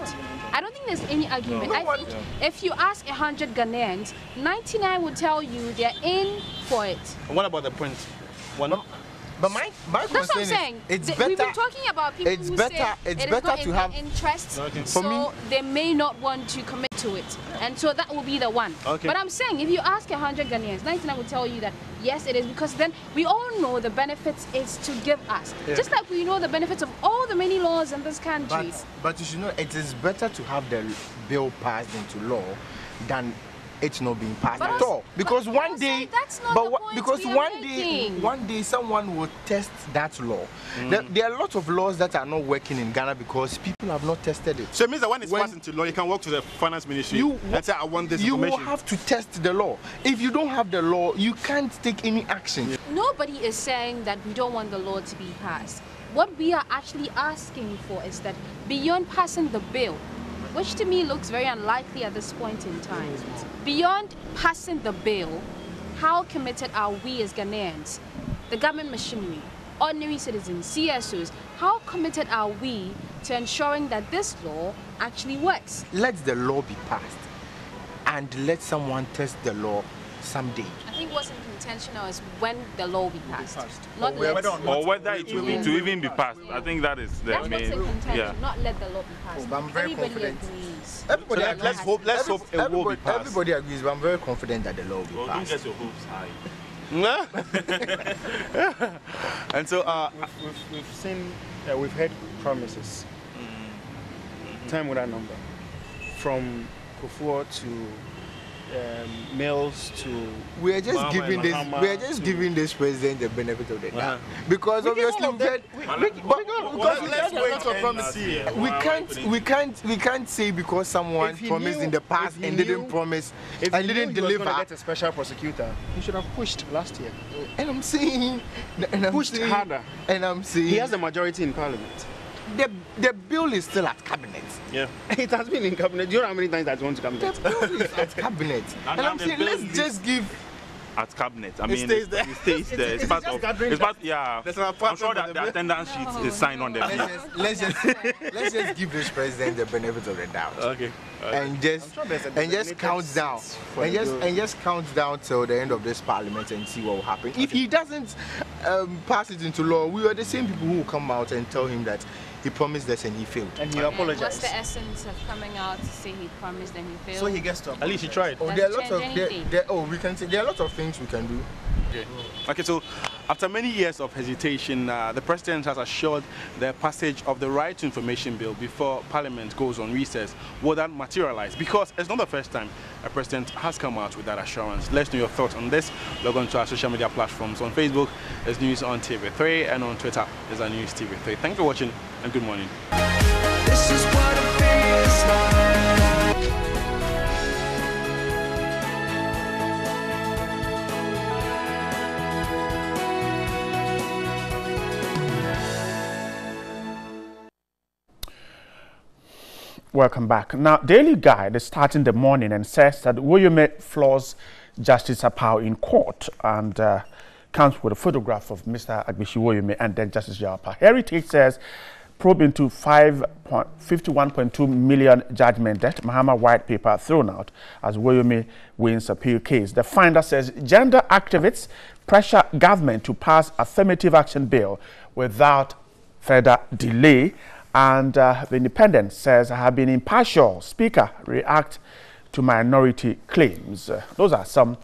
I don't think there's any argument. I think if you ask 100 Ghanaians, 99 will tell you they're in for it. And what about the point? But my that's what I'm saying. It's better. We've been talking about people who say it is not in their interest, so they may not want to commit to it. And so that will be the one. Okay. But I'm saying, if you ask 100 Ghanaians, 99 will tell you that yes, it is, because then we all know the benefits it's to give us. Yeah. Just like we know the benefits of all the many laws in this country. But you should know, it is better to have the bill passed into law than it's not being passed at all. Because one day, one day someone will test that law. There are a lot of laws that are not working in Ghana because people have not tested it. So it means that when it's passed into law, you can walk to the finance ministry and say, I want this information. You will have to test the law. If you don't have the law, you can't take any action. Nobody is saying that we don't want the law to be passed. What we are actually asking for is that beyond passing the bill, which to me looks very unlikely at this point in time, beyond passing the bill, how committed are we as Ghanaians, the government machinery, ordinary citizens, CSOs, how committed are we to ensuring that this law actually works? Let the law be passed and let someone test the law someday. I think what's intentional is when the law will be passed. Not or whether it will be to even be passed. I think that is the that's main. What's intention, not let the law be passed. I'm very confident. Agrees. Everybody agrees. Let's hope it will be passed. Everybody agrees, but I'm very confident that the law will be passed. Don't get your hopes high. And so we've seen, we've heard promises. Time with that number. From Kufuor to Mills to we are just giving this. Mahama We are just giving this president the benefit of the doubt because We obviously we can't say because someone promised in the past and didn't promise and didn't deliver. Get a special prosecutor. He should have pushed last year. And I'm saying, harder. And I'm saying he has the majority in parliament. The bill is still at cabinet. Yeah, it has been in cabinet. Do you know how many times that's gone to cabinet? The bill is at cabinet. And I'm saying, let's just give. At cabinet, I It mean, stays there. It stays there. It's part of. It's part. Yeah. I'm sure that the attendance sheet is signed on the bill. Let's just give this president the benefit of the doubt. Okay. And just count down. And just count down till the end of this parliament and see what will happen. If he doesn't pass it into law, we are the same people who will come out and tell him that he promised this and he failed. And he apologized. What's the essence of coming out to say he promised and he failed? So he gets to. At least he tried. Oh, there are lots of we can say there are lots of things we can do. Okay, so after many years of hesitation, the president has assured the passage of the Right to Information Bill before Parliament goes on recess. Will that materialize? Because it's not the first time a president has come out with that assurance. Let's know your thoughts on this. Log on to our social media platforms. On Facebook, there's News on TV3, and on Twitter, there's our News TV3. Thank you for watching, and good morning. This is what it feels like. Welcome back. Now, Daily Guide is starting the morning and says that Woyome floors Justice Apau in court and comes with a photograph of Mr. Agbeshi Woyome and then Justice Apau. Heritage says probe into 51.2 million judgment debt, Mahama white paper thrown out as Woyome wins appeal case. The finder says gender activists pressure government to pass affirmative action bill without further delay. And the Independent says, I have been impartial. Speaker react to minority claims. Those are some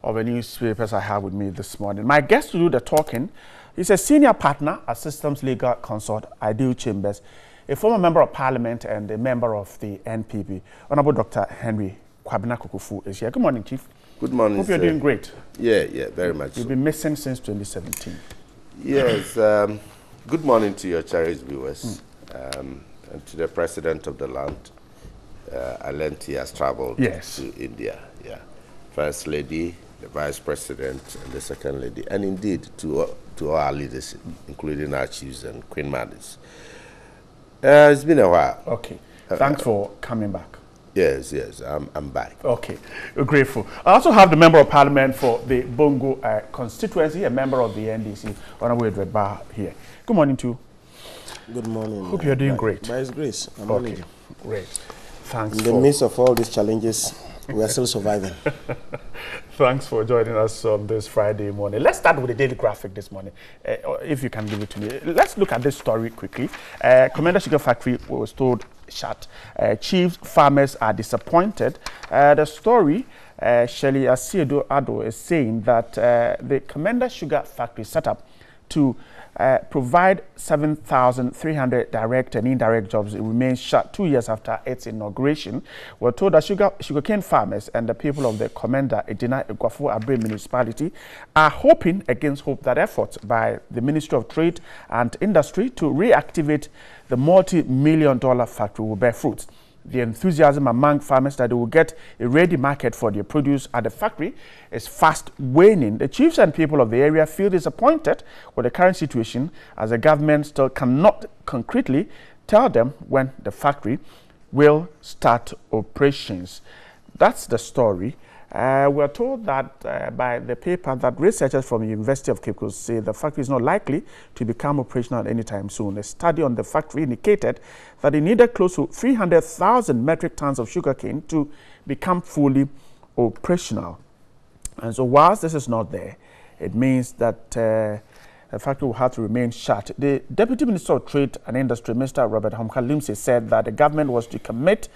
of the newspapers I have with me this morning. My guest to do the talking is a senior partner at Systems Legal Consult, Ideal Chambers, a former member of Parliament and a member of the NPP. Honorable Dr. Henry Kwabena Kukufu is here. Good morning, Chief. Good morning, Hope you're doing great. Yeah, very much. You've been missing since 2017. Yes. Good morning to your cherished viewers. And to the president of the land, I learned he has traveled to India. Yeah, First Lady, the Vice President, and the Second Lady, and indeed to all our leaders, including our chiefs and Queen Maddies. It's been a while. Okay, thanks for coming back. Yes, I'm back. Okay, we're grateful. I also have the Member of Parliament for the Bongo constituency, a member of the NDC, Honorable Edward Bar here. Good morning to you. Good morning. Hope you're doing great. By His grace. Okay, great. Thanks. In the midst of all these challenges, we are still surviving. Thanks for joining us on this Friday morning. Let's start with the daily graphic this morning, if you can give it to me. Let's look at this story quickly. Commander Sugar Factory was told shut. Chief farmers are disappointed. The story, Shelley Asiedo Ado is saying that the Commander Sugar Factory set up to provide 7,300 direct and indirect jobs. It remains shut 2 years after its inauguration. We're told that sugarcane farmers and the people of the Commander Edina Egwafo Abre municipality are hoping against hope that efforts by the Ministry of Trade and Industry to reactivate the multi-million-dollar factory will bear fruit. The enthusiasm among farmers that they will get a ready market for their produce at the factory is fast waning. The chiefs and people of the area feel disappointed with the current situation, as the government still cannot concretely tell them when the factory will start operations. That's the story. We're told that by the paper that researchers from the University of Cape Coast say the factory is not likely to become operational anytime soon. A study on the factory indicated that it needed close to 300,000 metric tons of sugarcane to become fully operational. And so whilst this is not there, it means that the factory will have to remain shut. The Deputy Minister of Trade and Industry, Mr. Robert Homka Limsey, said that the government was to commit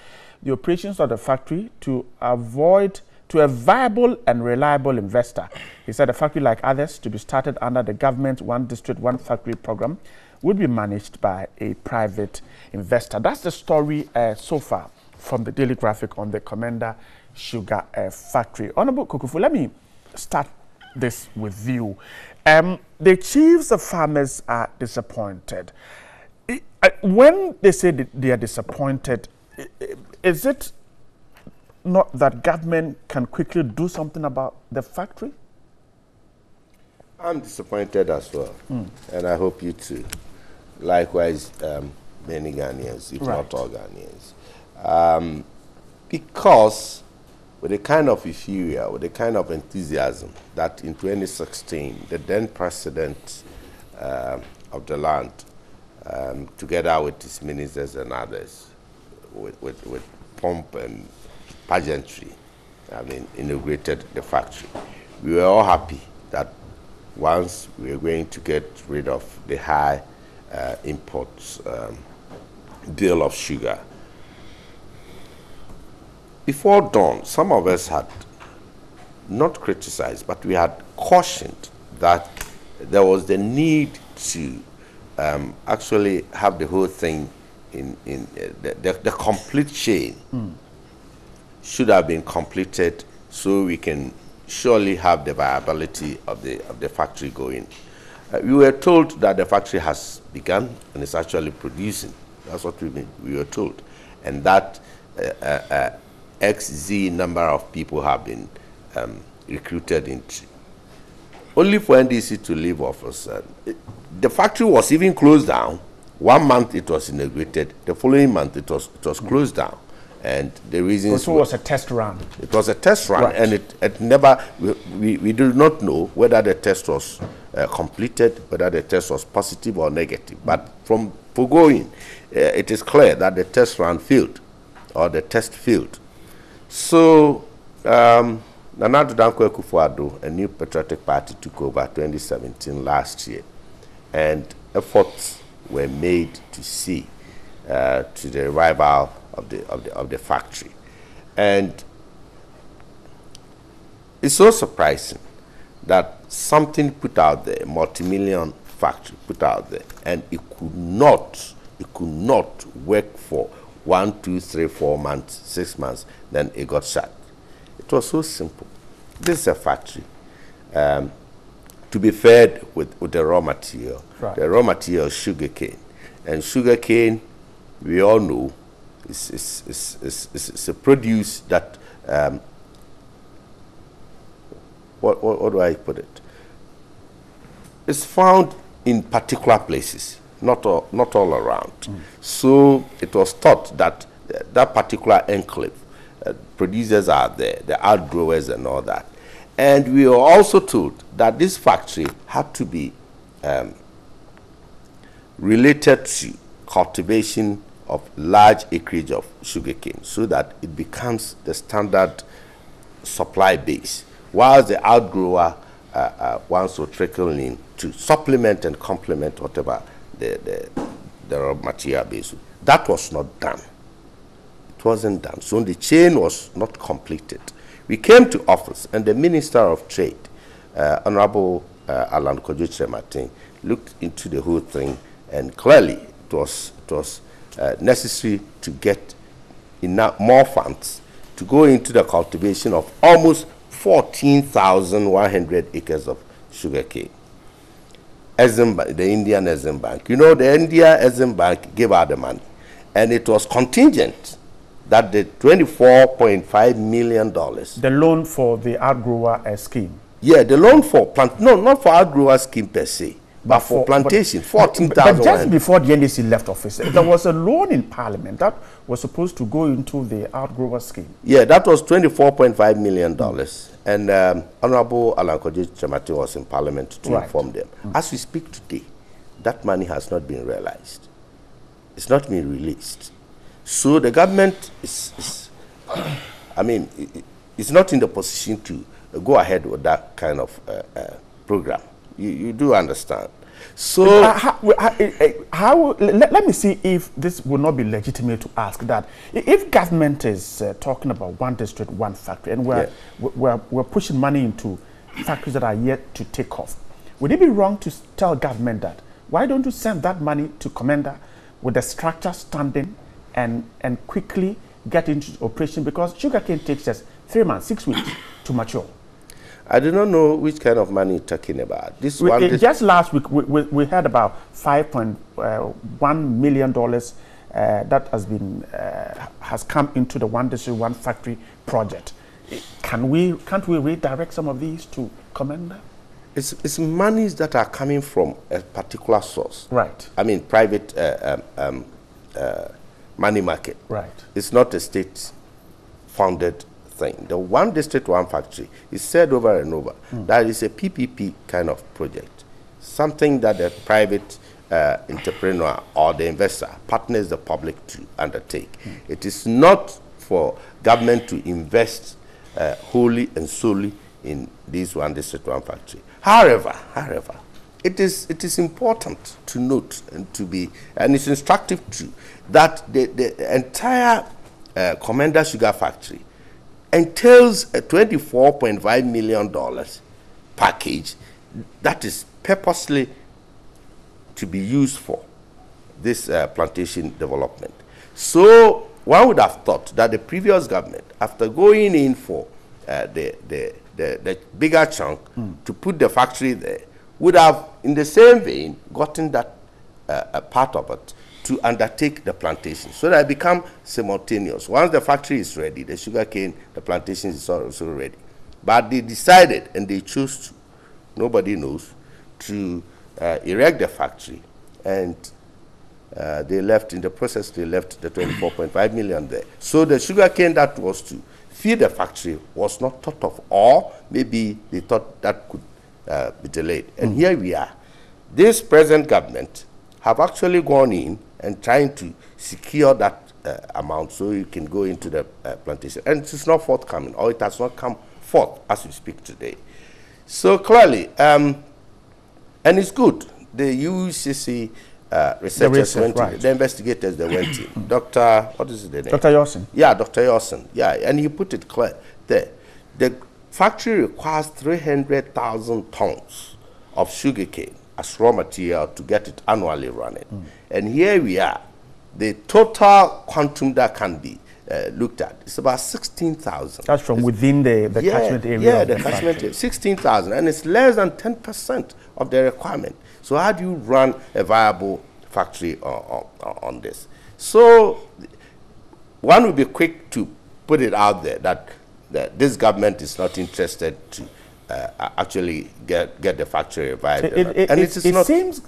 the operations of the factory to a viable and reliable investor. He said a factory like others to be started under the government One District, One Factory program would be managed by a private investor. That's the story so far from the Daily Graphic on the Commander Sugar Factory. Honorable Kokufu, let me start this with you. The chiefs of farmers are disappointed. When they say that they are disappointed, is it not that government can quickly do something about the factory? I'm disappointed as well, and I hope you too. Likewise, many Ghanaians, if not all Ghanaians. Because with the kind of euphoria, with the kind of enthusiasm that in 2016, the then president of the land, together with his ministers and others, with pomp and pageantry, inaugurated the factory. We were all happy that once we were going to get rid of the high imports bill of sugar. Before dawn, some of us had not criticized, but we had cautioned that there was the need to actually have the whole thing in the complete chain. Should have been completed so we can surely have the viability of the factory going. We were told that the factory has begun and is actually producing. That's what we were told. And that XZ number of people have been recruited into. Only for NDC to leave office. The factory was even closed down. 1 month it was inaugurated. The following month it was closed down. And the reasons so it was a test run. It was a test run, and it never. We do not know whether the test was completed, whether the test was positive or negative. But from foregoing, it is clear that the test run failed, or the test failed. So, Nana Danko Akufo-Addo, a new patriotic party, took over 2017 last year, and efforts were made to see to the revival of the factory. And it's so surprising that something put out there, multi-million factory put out there, and it could not work for 1, 2, 3, 4 months, 6 months, then it got shut. It was so simple. This is a factory to be fed with the raw material. The raw material is sugarcane. And sugarcane, we all know, is a produce that, what do I put it? It's found in particular places, not all around. So it was thought that that particular enclave, producers are there, the outgrowers and all that. And we were also told that this factory had to be related to cultivation of large acreage of sugarcane so that it becomes the standard supply base, whilst the outgrower wants to trickle in to supplement and complement whatever the raw material base. That was not done. It wasn't done. So the chain was not completed. We came to office, and the Minister of Trade, Honorable Alan Kojo-Martin, looked into the whole thing, and clearly it was necessary to get enough more funds to go into the cultivation of almost 14,100 acres of sugarcane. The Indian Exim Bank. You know, the India Exim Bank gave out the money, and it was contingent that the $24.5 million. The loan for the outgrower scheme. Yeah, the loan for no, not for outgrower scheme per se, but for plantation, 14,000. But just before the NDC left office, there was a loan in Parliament that was supposed to go into the outgrower scheme. Yeah, that was $24.5 million. And Honorable Alan Kojo-Martin was in Parliament to inform them. As we speak today, that money has not been realized. It's not been released. So the government is I mean, it's not in the position to go ahead with that kind of program. You do understand. So let me see if this would not be legitimate to ask that. If government is talking about one district, one factory, and we're pushing money into factories that are yet to take off, would it be wrong to tell government that, why don't you send that money to Commander with the structure standing and quickly get into operation, because sugarcane takes just 3 months, 6 weeks to mature? I do not know which kind of money you're talking about. This one, just last week, we heard about $5.1 million that has come into the one district, one factory project. Can't we redirect some of these to Commander? It's monies that are coming from a particular source. Right. I mean, private money market. Right. It's not a state-funded thing. The one district, one factory is said over and over. That is a PPP kind of project, something that the private entrepreneur or the investor partners the public to undertake. It is not for government to invest wholly and solely in this one district, one factory. However, it is important to note and it's instructive too, that the entire Commander Sugar Factory entails a $24.5 million package that is purposely to be used for this plantation development. So one would have thought that the previous government, after going in for the bigger chunk to put the factory there, would have, in the same vein, gotten that a part of it to undertake the plantation, so that it become simultaneous. Once the factory is ready, the sugarcane, the plantation is also ready. But they decided, and they chose to, nobody knows, to erect the factory, and they left, in the process, they left the 24.5 million there. So the sugarcane that was to feed the factory was not thought of, or maybe they thought that could be delayed. And here we are. This present government have actually gone in and trying to secure that amount so you can go into the plantation. And it is not forthcoming, or it has not come forth as we speak today. So clearly, and it's good, the UCC researchers went in, the investigators, they went in. Dr. What is the name? Dr. Yawson. Yeah, Dr. Yawson. Yeah, and he put it clear there. The factory requires 300,000 tons of sugarcane as raw material to get it annually running. And here we are. The total quantum that can be looked at is about 16,000. That's from within the catchment area. Yeah, the catchment area, 16,000, and it's less than 10% of the requirement. So how do you run a viable factory on this? So one would be quick to put it out there that this government is not interested to actually get the factory revived. It seems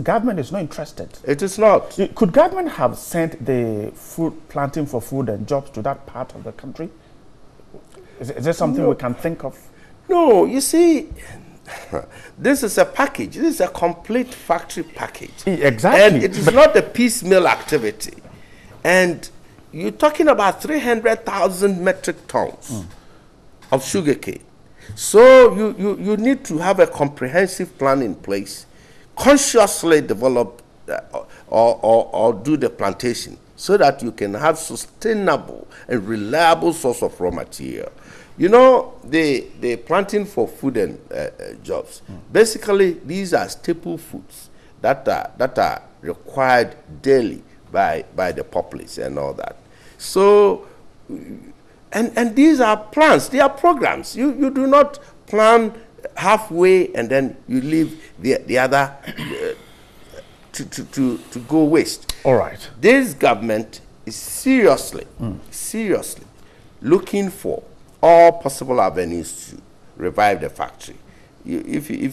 government is not interested. It is not. Could government have sent the food planting for food and jobs to that part of the country? Is there something we can think of? No, you see, this is a package. This is a complete factory package. Exactly. And it is not a piecemeal activity. And you're talking about 300,000 metric tons of sugarcane. So you need to have a comprehensive plan in place, consciously develop or do the plantation so that you can have sustainable and reliable source of raw material. You know, the planting for food and jobs, basically these are staple foods that are required daily by the populace and all that. So, and these are plans, they are programs. You do not plan halfway and then you leave the other to go waste. All right. This government is seriously looking for all possible avenues to revive the factory. If you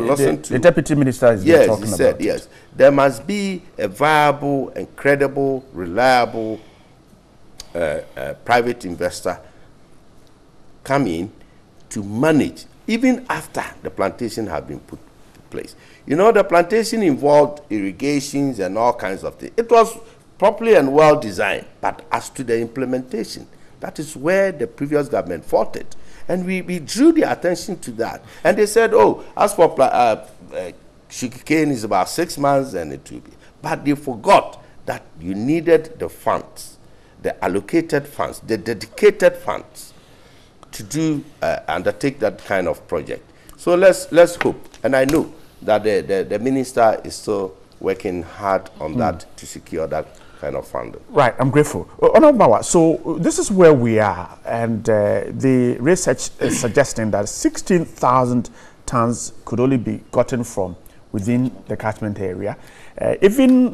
listen to the deputy minister is talking about yes, there must be a viable and credible, reliable private investor come in to manage even after the plantation have been put in place. You know, the plantation involved irrigations and all kinds of things. It was properly and well designed, but as to the implementation, that is where the previous government fought it. And we drew the attention to that. And they said, oh, as for sugarcane is about 6 months and it will be. But they forgot that you needed the funds, the allocated funds, the dedicated funds to undertake that kind of project. So let's hope. And I know that the minister is still working hard on that to secure that kind of funding. Right, I'm grateful. Honorable, so this is where we are, and the research is suggesting that 16,000 tons could only be gotten from within the catchment area. Even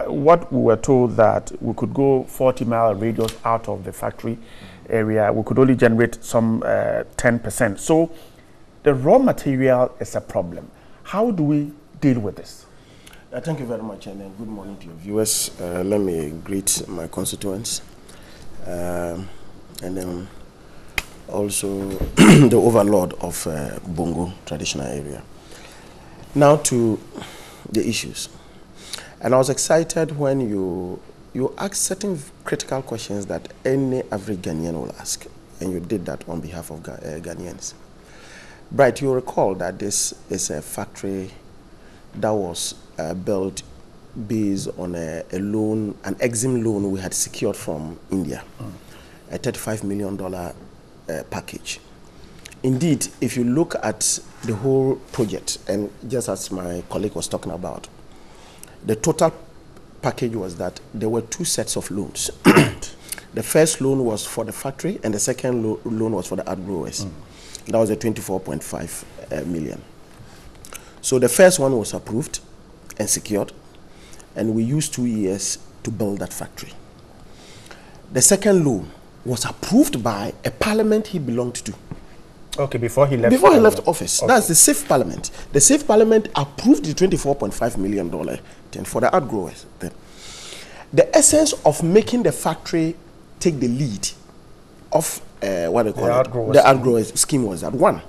what we were told that we could go 40-mile radius out of the factory area, we could only generate some 10%. So the raw material is a problem. How do we deal with this? Thank you very much, and good morning to your viewers. Let me greet my constituents, and then also the overlord of Bongo traditional area. Now to the issues. And I was excited when you asked certain critical questions that any average Ghanaian will ask, and you did that on behalf of Ghanaians. Bright, you recall that this is a factory that was built based on a loan, an EXIM loan we had secured from India, a $35 million package. Indeed, if you look at the whole project, and just as my colleague was talking about, the total package was that there were 2 sets of loans. The first loan was for the factory, and the second loan was for the outgrowers. That was a 24.5 million. So the first one was approved and secured, and we used 2 years to build that factory. The second loan was approved by a parliament he belonged to. Okay, before he left office. Okay. That's the SAFE Parliament. The SAFE Parliament approved the $24.5 million thing for the outgrowers. Then. The essence of making the factory take the lead of what they call it, the outgrowers scheme was that one,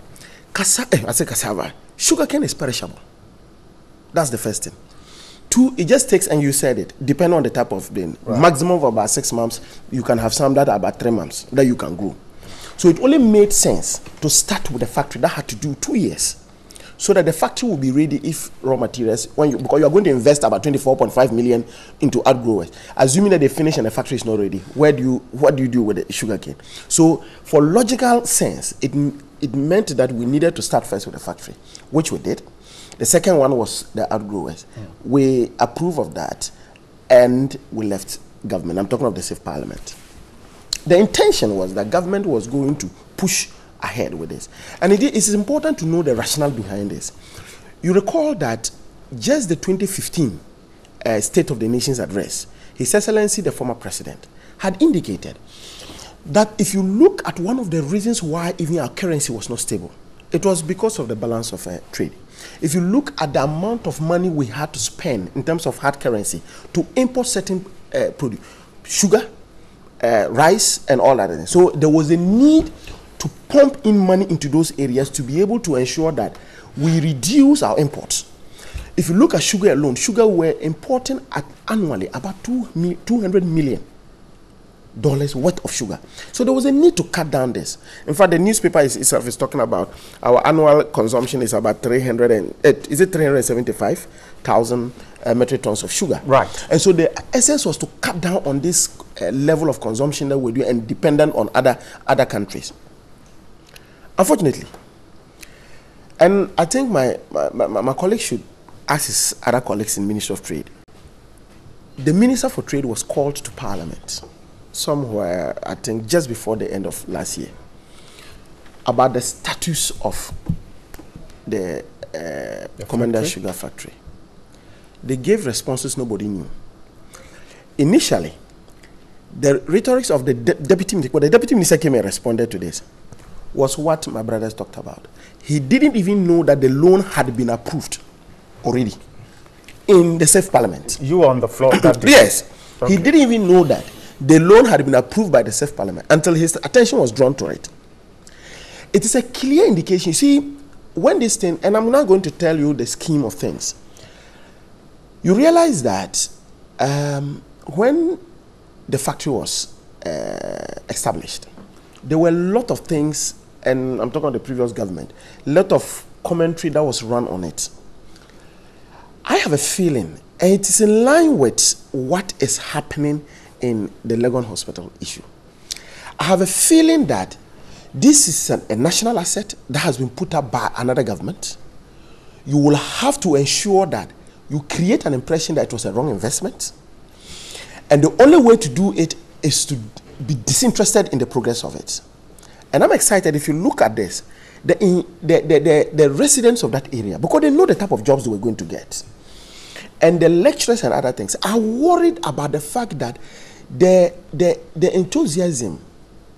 cassava, sugarcane is perishable. That's the first thing. 2, it just takes, and you said it, depending on the type of bean, maximum of about 6 months, you can have some that are about 3 months that you can grow. So it only made sense to start with a factory that had to do 2 years, so that the factory will be ready if raw materials, because you are going to invest about 24.5 million into outgrowers, assuming that they finish and the factory is not ready. What do you do with the sugarcane? So for logical sense, it meant that we needed to start first with the factory, which we did. The second one was the outgrowers. We approved of that, and we left government. I'm talking of the SAFE Parliament. The intention was that government was going to push ahead with this. And it is important to know the rationale behind this. You recall that just the 2015 State of the Nation's address, His Excellency, the former president, had indicated that if you look at one of the reasons why even our currency was not stable, it was because of the balance of trade. If you look at the amount of money we had to spend in terms of hard currency to import certain produce, sugar, rice, and all that. So there was a need to pump in money into those areas to be able to ensure that we reduce our imports. If you look at sugar alone, sugar we're importing annually about $200 million worth of sugar. So there was a need to cut down this. In fact, the newspaper itself is talking about our annual consumption is about 375,000 metric tons of sugar. Right. And so the essence was to cut down on this level of consumption that we do and dependent on other countries. Unfortunately, and I think my colleague should ask his other colleagues in Ministry of Trade. The Minister for Trade was called to Parliament somewhere, I think, just before the end of last year, about the status of the Commander Sugar Factory. They gave responses nobody knew. Initially, the rhetoric of the deputy minister, when the deputy minister came and responded to this, was what my brothers talked about. He didn't even know that the loan had been approved already in the Safe Parliament. You were on the floor that day? Yes. Okay. He didn't even know that the loan had been approved by the Safe Parliament until his attention was drawn to it. It is a clear indication. See, when this thing, and I'm not going to tell you the scheme of things, you realize that when the factory was established, there were a lot of things, and I'm talking about the previous government, a lot of commentary that was run on it. I have a feeling, and it is in line with what is happening in the Legon Hospital issue. I have a feeling that this is a national asset that has been put up by another government. You will have to ensure that you create an impression that it was a wrong investment. And the only way to do it is to be disinterested in the progress of it. And I'm excited if you look at this, the residents of that area, because they know the type of jobs they were going to get, and the lecturers and other things are worried about the fact that the enthusiasm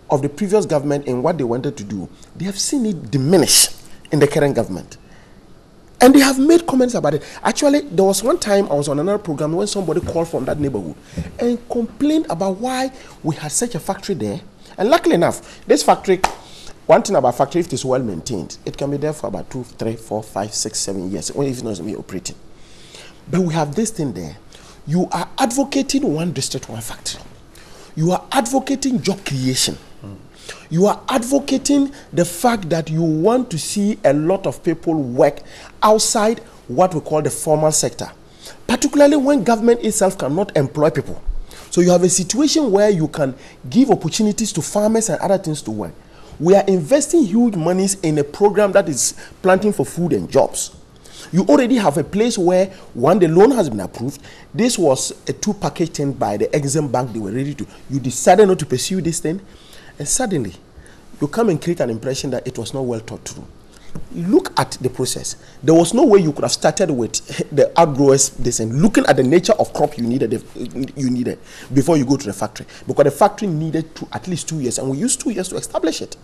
of the previous government in what they wanted to do, they have seen it diminish in the current government. And they have made comments about it. Actually, there was one time I was on another program when somebody called from that neighborhood and complained about why we had such a factory there. And luckily enough, this factory, one thing about factory, if it is well maintained, it can be there for about 2, 3, 4, 5, 6, 7 years, when it's not operating. But we have this thing there. You are advocating one district, one factory. You are advocating job creation. You are advocating the fact that you want to see a lot of people work outside what we call the formal sector, particularly when government itself cannot employ people. So you have a situation where you can give opportunities to farmers and other things to work. We are investing huge monies in a program that is planting for food and jobs. You already have a place where, one, the loan has been approved. This was a 2-package thing by the Exim Bank. They were ready to. You decided not to pursue this thing. And suddenly, you come and create an impression that it was not well thought through. Look at the process. There was no way you could have started with the outgrowers this and looking at the nature of crop you needed before you go to the factory. Because the factory needed at least 2 years, and we used 2 years to establish it.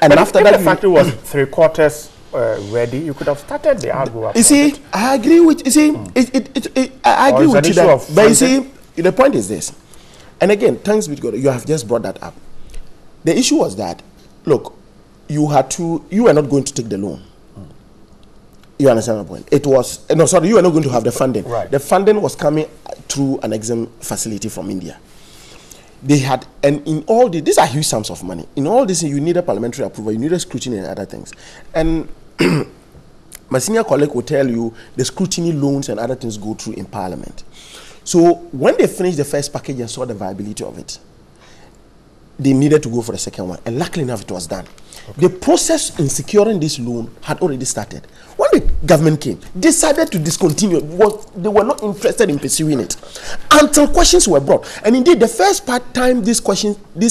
And but after if that, the factory was 3/4 ready, you could have started the outgrower. You see, I agree with I agree with you that. But you see, the point is this. And again, thanks be to God, you have just brought that up. The issue was that, look, you were not going to take the loan. You understand my point? It was, no, sorry, you were not going to have the funding. Right. The funding was coming through an Exim facility from India. They had, and in all these are huge sums of money. In all this, you need a parliamentary approval, you need a scrutiny and other things. And my senior colleague will tell you the scrutiny, loans and other things go through in Parliament. So when they finished the first package and saw the viability of it, they needed to go for the second one. And luckily enough, it was done. Okay. The process in securing this loan had already started. When the government came, decided to discontinue. They were not interested in pursuing it until questions were brought. And indeed, the first time this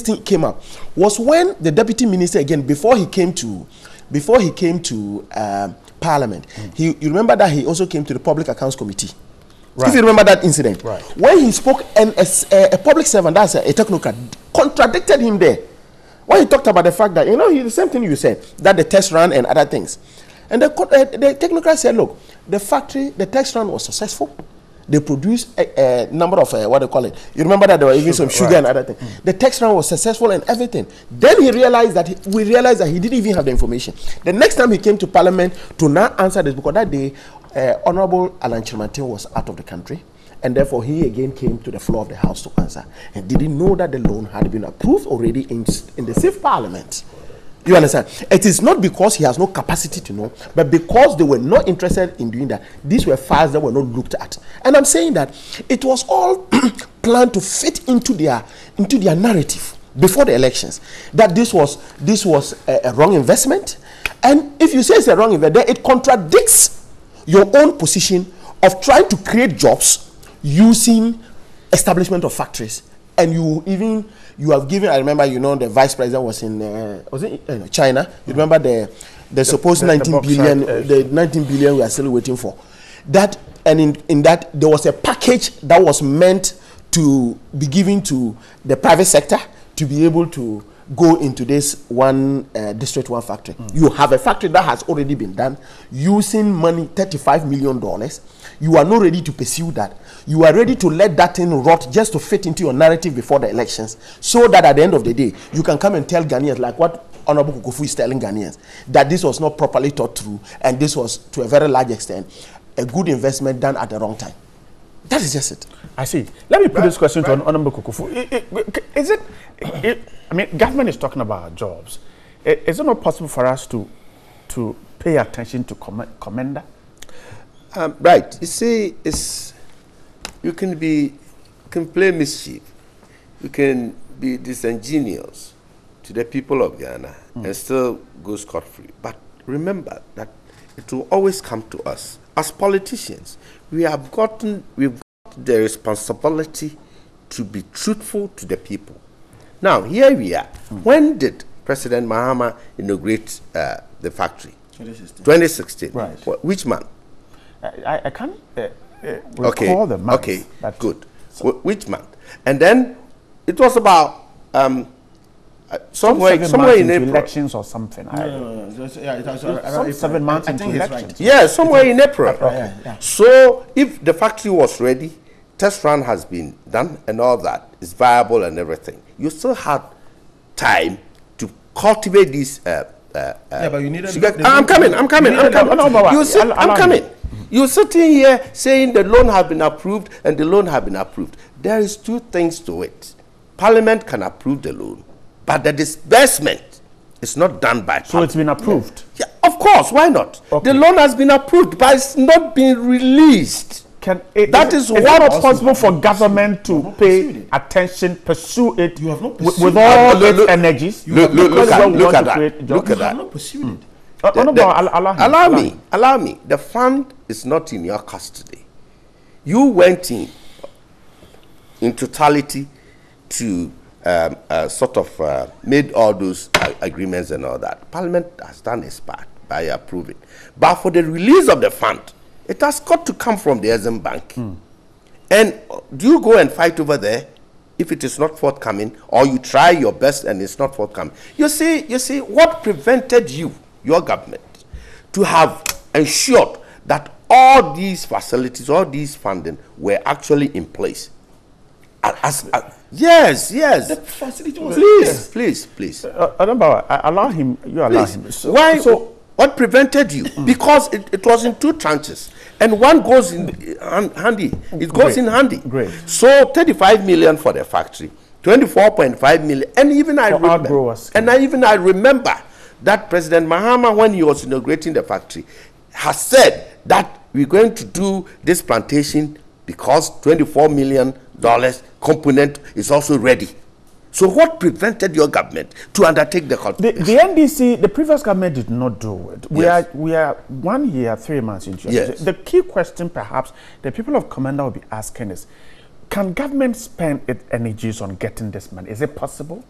thing came up was when the deputy minister, again, before he came to Parliament, you remember that he also came to the Public Accounts Committee. Right. If you remember that incident, right. When he spoke, and a public servant, that's a technocrat, contradicted him there. When he talked about the fact that, the same thing you said, that the test run and other things. And the technocrat said, look, the test run was successful. They produced a number of, what they call it. You remember that there were even some sugar and other things. The test run was successful and everything. Then we realized that he didn't even have the information. The next time he came to Parliament to now answer this, because that day, Honorable Alan Chirmantin was out of the country, and therefore he again came to the floor of the House to answer and didn't know that the loan had been approved already in the safe parliament. You understand? It is not because he has no capacity to know, but because they were not interested in doing that. These were files that were not looked at. And I'm saying that it was all planned to fit into their narrative before the elections, that this was a wrong investment. And if you say it's a wrong investment, then it contradicts your own position of trying to create jobs using establishment of factories. And you have given, I remember, the vice president was in China. You remember the supposed 19 billion, the 19 billion we are still waiting for. That, and in that there was a package that was meant to be given to the private sector to be able to go into this one district one factory. You have a factory that has already been done using money, $35 million. You are not ready to pursue that. You are ready to let that thing rot just to fit into your narrative before the elections, so that at the end of the day, you can come and tell Ghanaians, like what Honorable Kukufu is telling Ghanaians, that this was not properly thought through, and this was, to a very large extent, a good investment done at the wrong time. That is just it. I see. Let me put this question to Honorable Kukufu. I mean, government is talking about jobs. Is it not possible for us to pay attention to Commander? Right. You see, you can play mischief. You can be disingenuous to the people of Ghana and still go scot-free. But remember that it will always come to us. As politicians, we've got the responsibility to be truthful to the people. Now, here we are. When did President Mahama inaugurate the factory? 2016. Right. Which month? I can't recall the month. Okay, good. So which month? And then it was about somewhere in April. Elections or something. No. 7 months into elections. Right. Yeah, somewhere in April. Okay. Yeah. So if the factory was ready, test run has been done and all that is viable and everything, you still had time to cultivate these but you needed I'm coming. You're sitting here saying the loan has been approved and the loan has been approved. There is two things to it. Parliament can approve the loan, but the disbursement is not done by Parliament. So it's been approved? Yeah, of course. Why not? Okay. The loan has been approved, but it's not been released. Is it not possible for government to pay attention, pursue it with all its energies? Look at that. You have not pursued it. Allow me. The fund is not in your custody. You went in totality to made all those agreements and all that. Parliament has done its part by approving. But for the release of the fund, it has got to come from the Exim Bank. And do you go and fight over there if it is not forthcoming, or you try your best and it's not forthcoming? You see, what prevented you, your government, to have ensured that all these facilities, all these funding were actually in place? Yes. The facility was Please. Allow him. You allow him. So what prevented you? Because it was in two tranches, and one goes in handy. It goes in handy. Great. So 35 million for the factory, 24.5 million, and even I remember that President Mahama, when he was inaugurating the factory, has said that we're going to do this plantation because $24 million component is also ready. So what prevented your government to undertake the cultivation? The NDC, the previous government did not do it. We are 1 year, 3 months into it. Yes. The key question perhaps the people of Commander will be asking is, can government spend its energies on getting this money? Is it possible?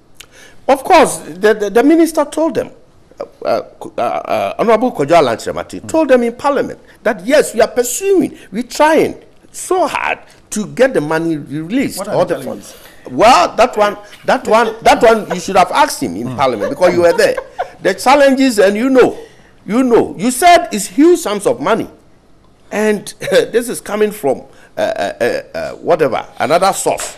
Of course. The minister told them, Honorable Kojo Alanchemati told them in Parliament that yes, we are pursuing, we're trying so hard to get the money released. What are the funds? Well, that one you should have asked him in Parliament because you were there. The challenges, and you said it's huge sums of money, and this is coming from another source,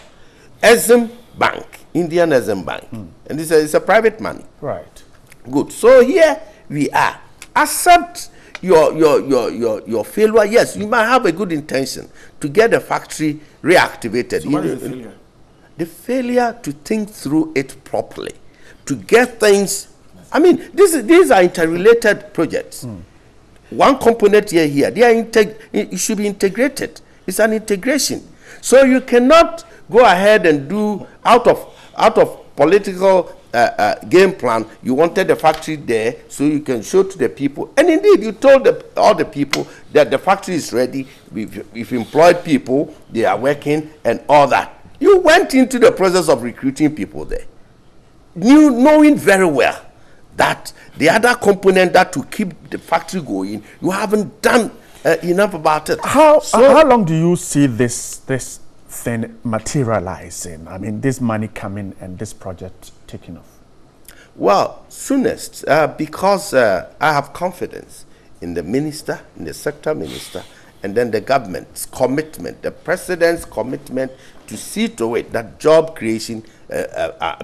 Exim Bank, Indian Exim Bank, and it's a private money. Right. Good. So here we are. Accept your failure. Yes, you might have a good intention to get the factory reactivated. So what is the failure? The failure to think through it properly, to get things. I mean, these are interrelated projects. One component here. They are it should be integrated. It's an integration. So you cannot go ahead and do out of political game plan. You wanted the factory there so you can show to the people. And indeed, you told all the people that the factory is ready. We've employed people. They are working and all that. You went into the process of recruiting people there, knowing very well that the other component that to keep the factory going, you haven't done enough about it. How long do you see this thing materializing? I mean, this money coming and this project taking off? Well, soonest, because I have confidence in the minister, in the sector minister, and then the government's commitment, the president's commitment to see to it that job creation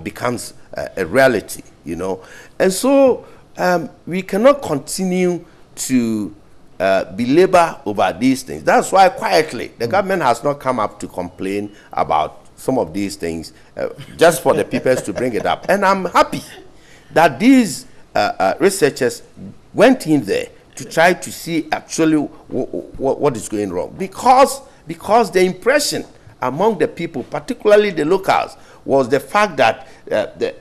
becomes a reality, you know. And so we cannot continue to belabor over these things. That's why quietly the government has not come up to complain about some of these things, just for the people to bring it up. And I'm happy that these researchers went in there to try to see actually what is going wrong, because the impression among the people, particularly the locals, was the fact that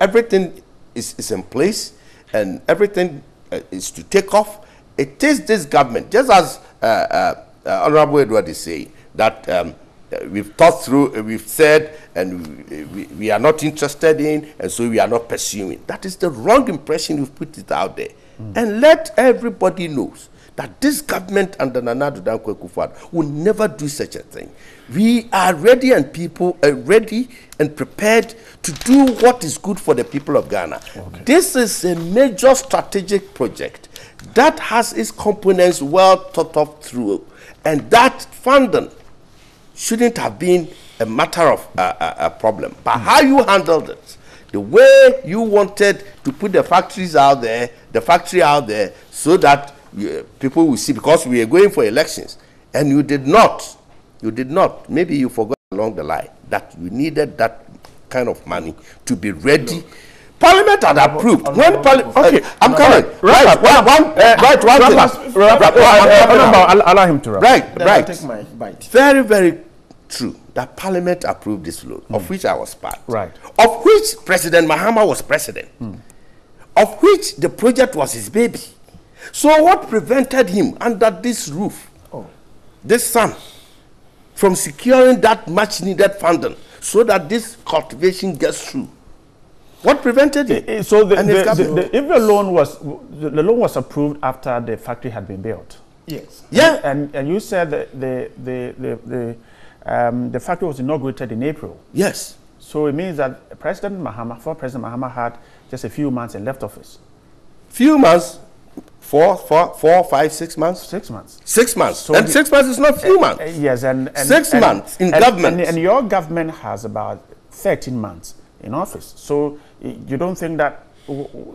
everything is in place and everything is to take off. It is this government, just as Honorable Edward is saying, that we've thought through, we've said, and we are not interested in, and so we are not pursuing. That is the wrong impression you've put it out there. And let everybody knows that this government under Nana Addo Dankwa Akufo-Addo will never do such a thing. We are ready, and people are ready and prepared to do what is good for the people of Ghana. Okay. This is a major strategic project that has its components well thought of through, and that funding shouldn't have been a matter of a problem. But how you handled it, the way you wanted to put the factory out there, so that people will see, because we are going for elections, and you did not. Maybe you forgot along the line that you needed that kind of money to be ready. Parliament had approved. Okay, I'm coming. Allow him to wrap. Right. Take my bite. Very, very true that Parliament approved this loan, of which I was part. Right. Of which President Mahama was president. Of which the project was his baby. So what prevented him under this roof, this sun, from securing that much needed funding so that this cultivation gets through? What prevented it? So if the loan was approved after the factory had been built. Yes. Yeah. And you said that the factory was inaugurated in April. Yes. So it means that President Mahama had just a few months and left office. Few months. 4, 5, 6 months? 6 months. 6 months. So and 6 months is not few months. Yes, and 6 months in government. And your government has about 13 months in office. So you don't think that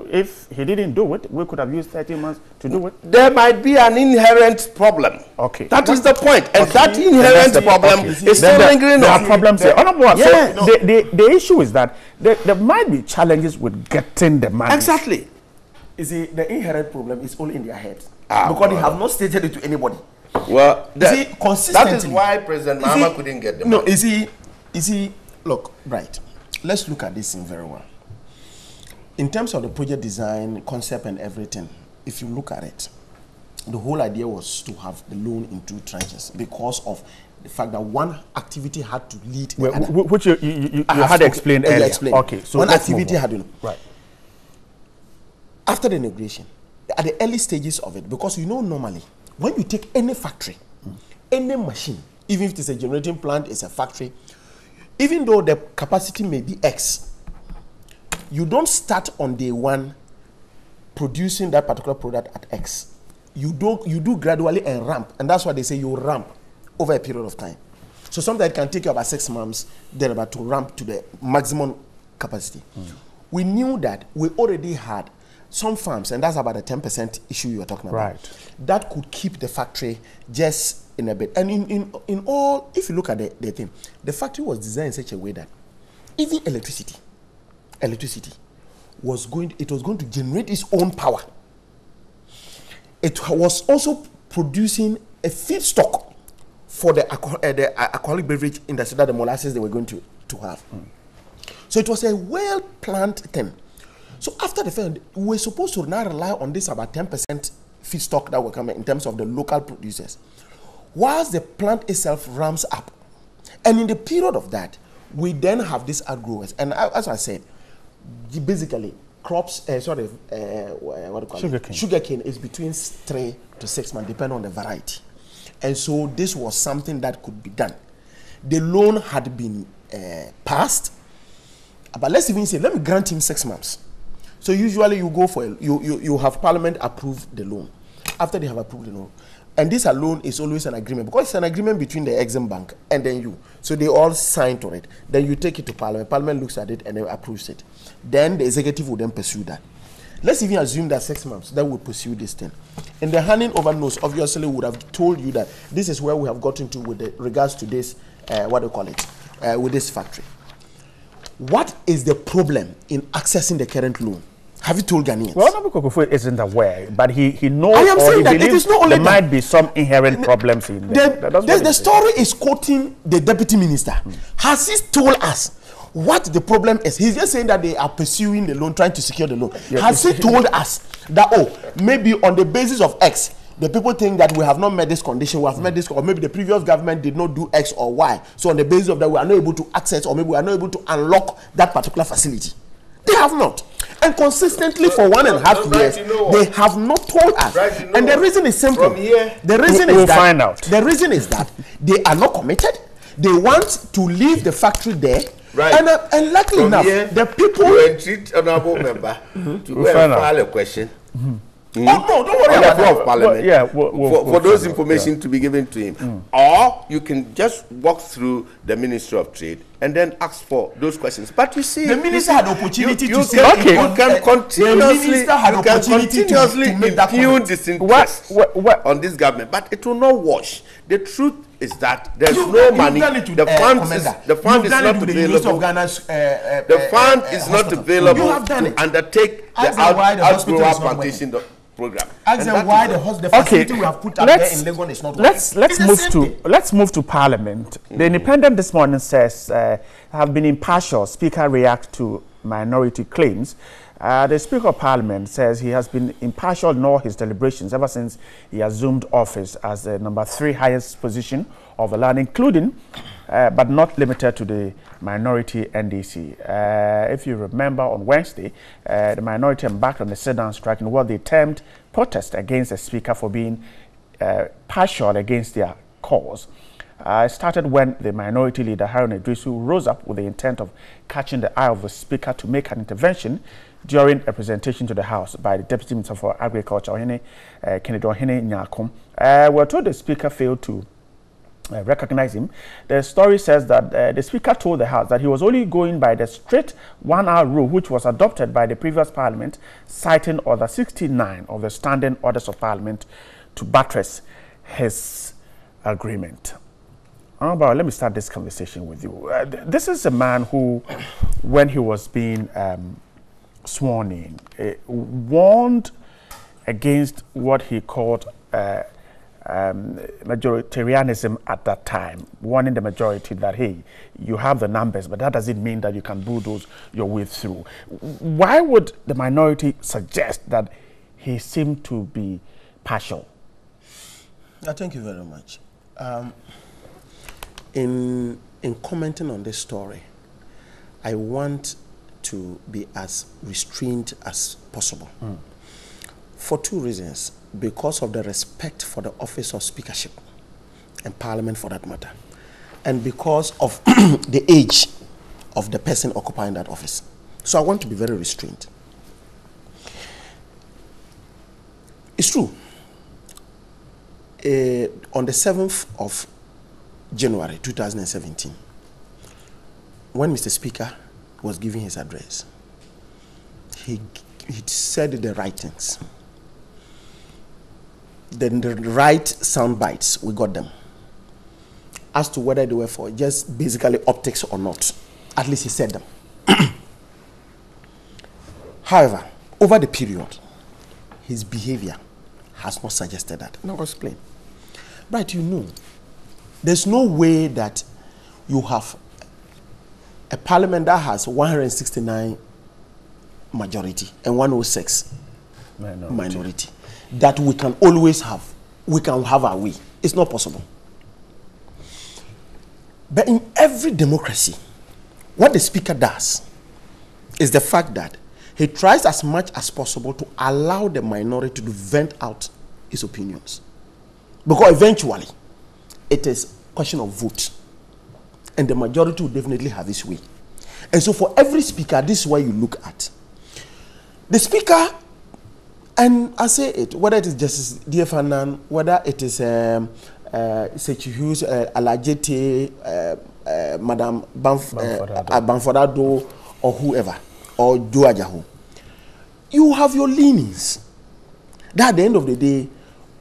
if he didn't do it, we could have used 13 months to do it? There might be an inherent problem. Okay. That is the point. And that inherent problem is still lingering on. There are problems here. Yeah. So the issue is that there might be challenges with getting the money. Exactly. You see, the inherent problem is only in their heads, because they have not stated it to anybody. Well, consistently. That is why President Mahama couldn't get the money. No, you see, look, right. Let's look at this thing very well. In terms of the project design, concept, and everything, if you look at it, the whole idea was to have the loan in 2 tranches because of the fact that one activity had to lead. Which you had explained earlier. Okay, so one activity had to. Right. After the inauguration, at the early stages of it, because normally when you take any factory, any machine, even if it is a generating plant, it's a factory, even though the capacity may be X, you don't start on day one producing that particular product at X. You do gradually and ramp, and that's why they say you ramp over a period of time. So sometimes it can take you about 6 months, then about to ramp to the maximum capacity. We knew that we already had some farms, and that's about the 10% issue you are talking about. Right. That could keep the factory just in a bit. And in all, if you look at the thing, the factory was designed in such a way that even electricity was going to generate its own power. It was also producing a feedstock for the alcoholic beverage industry, that the molasses they were going to have. So it was a well-planned thing. So after the fact, we were supposed to now rely on this about 10% feedstock that will come in terms of the local producers, whilst the plant itself ramps up. And in the period of that, we then have these outgrowers. And as I said, basically, crops, sugarcane is between 3 to 6 months, depending on the variety. And so this was something that could be done. The loan had been passed, but let's even say, let me grant him 6 months. So usually you go for you have Parliament approve the loan. After they have approved the loan, and this loan is always an agreement, because it's an agreement between the Exim Bank and then you. So they all sign to it. Then you take it to Parliament. Parliament looks at it and then approves it. Then the executive will then pursue that. Let's even assume that 6 months, that will pursue this thing. And the handing over notes obviously would have told you that this is where we have gotten to with regards to this, with this factory. What is the problem in accessing the current loan? Have you told Ghanaians? Well, Nabu Kokofo isn't aware, but he knows, I am or saying he that believes it is not only there might be some inherent problems in there. The story is quoting the deputy minister. Has he told us what the problem is? He's just saying that they are pursuing the loan, trying to secure the loan. Yeah, has he told us that, maybe on the basis of X, the people think that we have not met this condition, we have met this, or maybe the previous government did not do X or Y. So on the basis of that, we are not able to access, or maybe we are not able to unlock that particular facility. They have not. And consistently for 1.5 years, they have not told us. And the reason is simple. From here, the reason we'll is that find out. The reason is that they are not committed. They want to leave the factory there. Right. And luckily enough, the people you entreat honorable member to go and file a question. Oh no, don't worry on the about floor that. of Parliament We'll for those out, information to be given to him. Or you can just walk through the Ministry of Trade and then ask for those questions. But you see, the minister had opportunity to say, you can continuously impugn disinterest on this government, but it will not wash. The truth is that there's no money. The fund is not available. The fund is not available to undertake the outgrower plantation program. Ask them why the facility we have put up there in Legon is not working. Let's move to Parliament. The Independent this morning says have been impartial. Speaker reacts to minority claims. The Speaker of Parliament says he has been impartial in all his deliberations ever since he assumed office as the number 3 highest position of the land, including but not limited to the minority NDC. If you remember, on Wednesday, the minority embarked on a sit-down strike in what they termed protest against the Speaker for being partial against their cause. It started when the minority leader, Haruna Idrisu, rose up with the intent of catching the eye of the Speaker to make an intervention during a presentation to the House by the Deputy Minister for Agriculture, Kennedy Ohene Nyakom. We're told the Speaker failed to recognize him. The story says that the Speaker told the House that he was only going by the strict 1-hour rule which was adopted by the previous Parliament, citing Order 69 of the Standing Orders of Parliament to buttress his agreement. But let me start this conversation with you. This is a man who, when he was being sworn in, warned against what he called majoritarianism at that time, warning the majority that, hey, you have the numbers, but that doesn't mean that you can bulldoze your way through. Why would the minority suggest that he seemed to be partial? Thank you very much. In commenting on this story, I want to be as restrained as possible. For 2 reasons. Because of the respect for the office of speakership and Parliament for that matter, and because of the age of the person occupying that office. So I want to be very restrained. It's true. On the 7th of January 2017, when Mr. Speaker was giving his address, he he said the right things. Then the right sound bites, we got them. As to whether they were for just basically optics or not, at least he said them. However, over the period, his behavior has not suggested that. And I'll explain. But you know, there's no way that you have a parliament that has 169 majority and 106 minority that we can always have. We can have our way. It's not possible. But in every democracy, what the speaker does is the fact that he tries as much as possible to allow the minority to vent out his opinions. Because eventually, it is a question of vote. And the majority will definitely have his way. And so for every speaker, this is what you look at. The speaker, and I say it, whether it is Justice Diafanan, whether it is Sechi Hughes, Alajete, Madam Banfordado, or whoever, or Joe Ajahu, you have your leanings. That at the end of the day,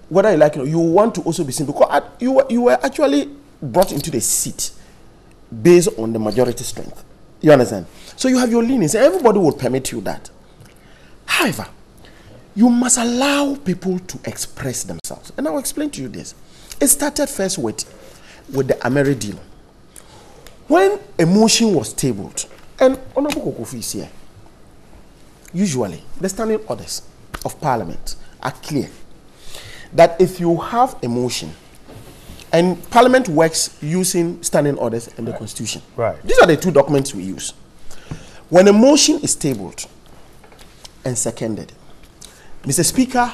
whether you like it, you want to also be seen, because you were actually brought into the seat based on the majority strength. You understand? So you have your leanings, and everybody will permit you that. However, you must allow people to express themselves. And I'll explain to you this. It started first with the Ameri deal. When a motion was tabled, and Honorable Kokofi is here, usually the standing orders of Parliament are clear that if you have a motion, and Parliament works using standing orders and the Constitution. Right. These are the two documents we use. When a motion is tabled and seconded, Mr. Speaker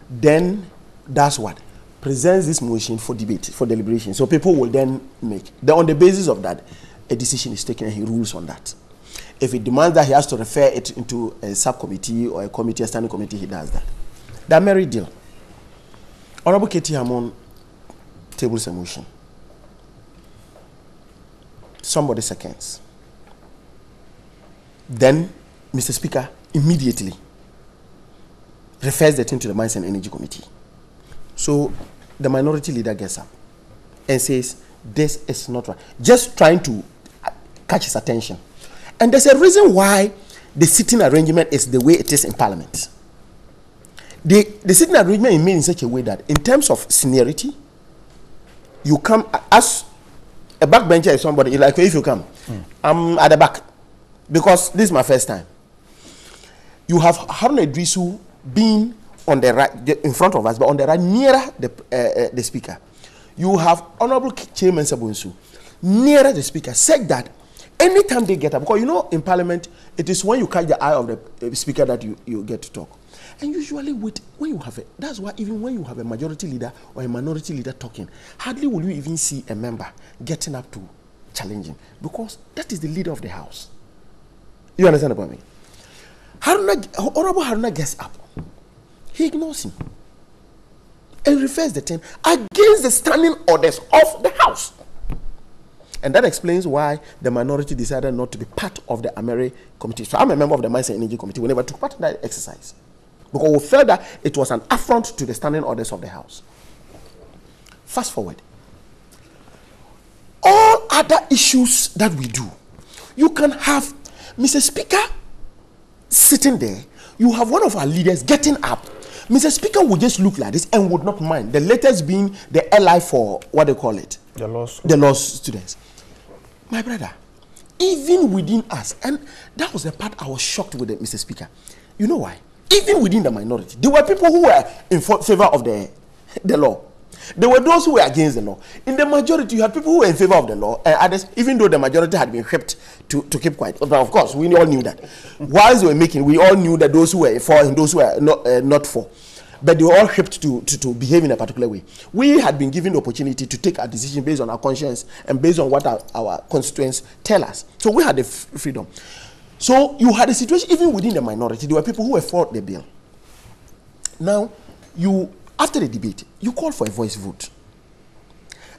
then does what? Presents this motion for debate, for deliberation. So people will then make. Then on the basis of that, a decision is taken and he rules on that. If it demands that he has to refer it into a subcommittee or a committee, a standing committee, he does that. The Ameri deal. Honorable Katie Hammond tables a motion. Somebody seconds. Then, Mr. Speaker immediately refers the thing to the Mines and Energy Committee. So, the minority leader gets up and says, this is not right. Just trying to catch his attention. And there's a reason why the sitting arrangement is the way it is in Parliament. The sitting arrangement is made in such a way that in terms of seniority, you come as a backbencher is somebody, like if you come, I'm at the back because this is my first time. You have Haruna Idrisu being on the right, in front of us, but on the right, nearer the speaker. You have Honorable Chairman Sabunsu nearer the speaker, said that anytime they get up, because you know in Parliament, it is when you catch the eye of the speaker that you get to talk. And usually when you have it, that's why even when you have a majority leader or a minority leader talking, hardly will you even see a member getting up to challenge him, because that is the leader of the house. You understand about me? Honorable Haruna gets up. He ignores him and refers the thing against the standing orders of the house. And that explains why the minority decided not to be part of the Ameri committee. So I'm a member of the Mines and Energy Committee. We never took part in that exercise, because we felt that it was an affront to the standing orders of the house. Fast forward. All other issues that we do, you can have Mr. Speaker sitting there, you have one of our leaders getting up. Mr. Speaker would just look like this and would not mind. The latest being the LI for, what they call it? The law school. The law students. My brother, even within us, and that was the part I was shocked with Mr. Speaker. You know why? Even within the minority, there were people who were in favor of the law. There were those who were against the law. In the majority, you had people who were in favor of the law, and others, even though the majority had been whipped to keep quiet. But of course, we all knew that. Whilst they were making, we all knew that those who were for and those who were not for. But they were all whipped to behave in a particular way. We had been given the opportunity to take a decision based on our conscience and based on what our constituents tell us. So we had the freedom. So you had a situation, even within the minority, there were people who were for the bill. Now, after the debate, you call for a voice vote.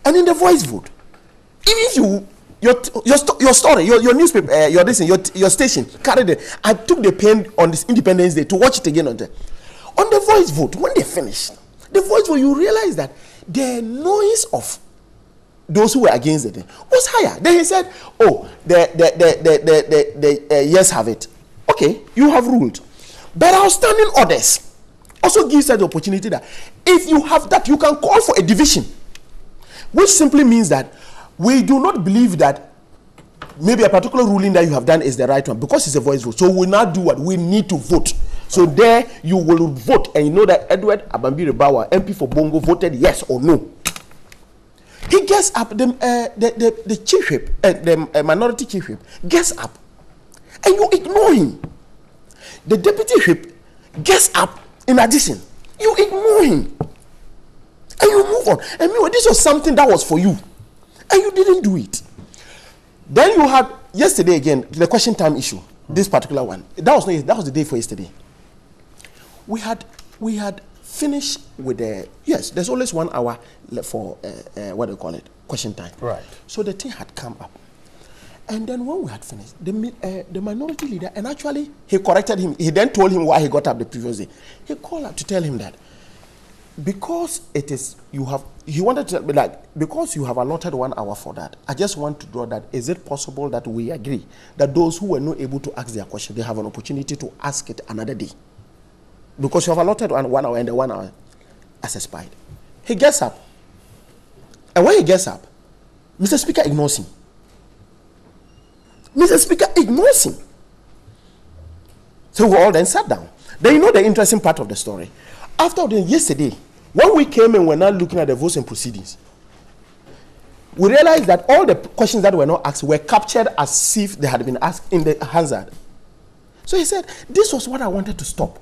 And in the voice vote, even if your story, your newspaper, your station carried it. I took the pen on this Independence Day to watch it again on the voice vote. When they finished the voice vote, you realize that the noise of those who were against it was higher. Then he said, "Oh, the yes have it. Okay, you have ruled, but outstanding orders also gives us the opportunity that if you have that, you can call for a division, which simply means that we do not believe that maybe a particular ruling that you have done is the right one because it's a voice vote. So we now do what we need to vote. So there you will vote, and you know that Edward Abambire Bawa, MP for Bongo, voted yes or no." He gets up, the chief whip, the minority chief whip gets up, and you ignore him. The deputy whip gets up. In addition, you ignore him, and you move on. And meanwhile, this was something that was for you, and you didn't do it. Then you had yesterday again the question time issue. This particular one, that was the day for yesterday. We had finished with the there's always 1 hour for what do you call it, question time. Right. So the thing had come up, and then when we had finished, the minority leader, and actually he corrected him. He then told him why he got up the previous day. He called up to tell him that because he wanted to be like, because you have allotted 1 hour for that, I just want to draw that, is it possible that we agree that those who were not able to ask their question, they have an opportunity to ask it another day? Because you have allotted 1 hour, and the 1 hour has expired. He gets up, and when he gets up, Mr. Speaker ignores him. Mr. Speaker ignores him. So we all then sat down. Then you know the interesting part of the story. After yesterday, when we came and were now looking at the votes and proceedings, we realized that all the questions that were not asked were captured as if they had been asked in the Hansard. So he said, this was what I wanted to stop.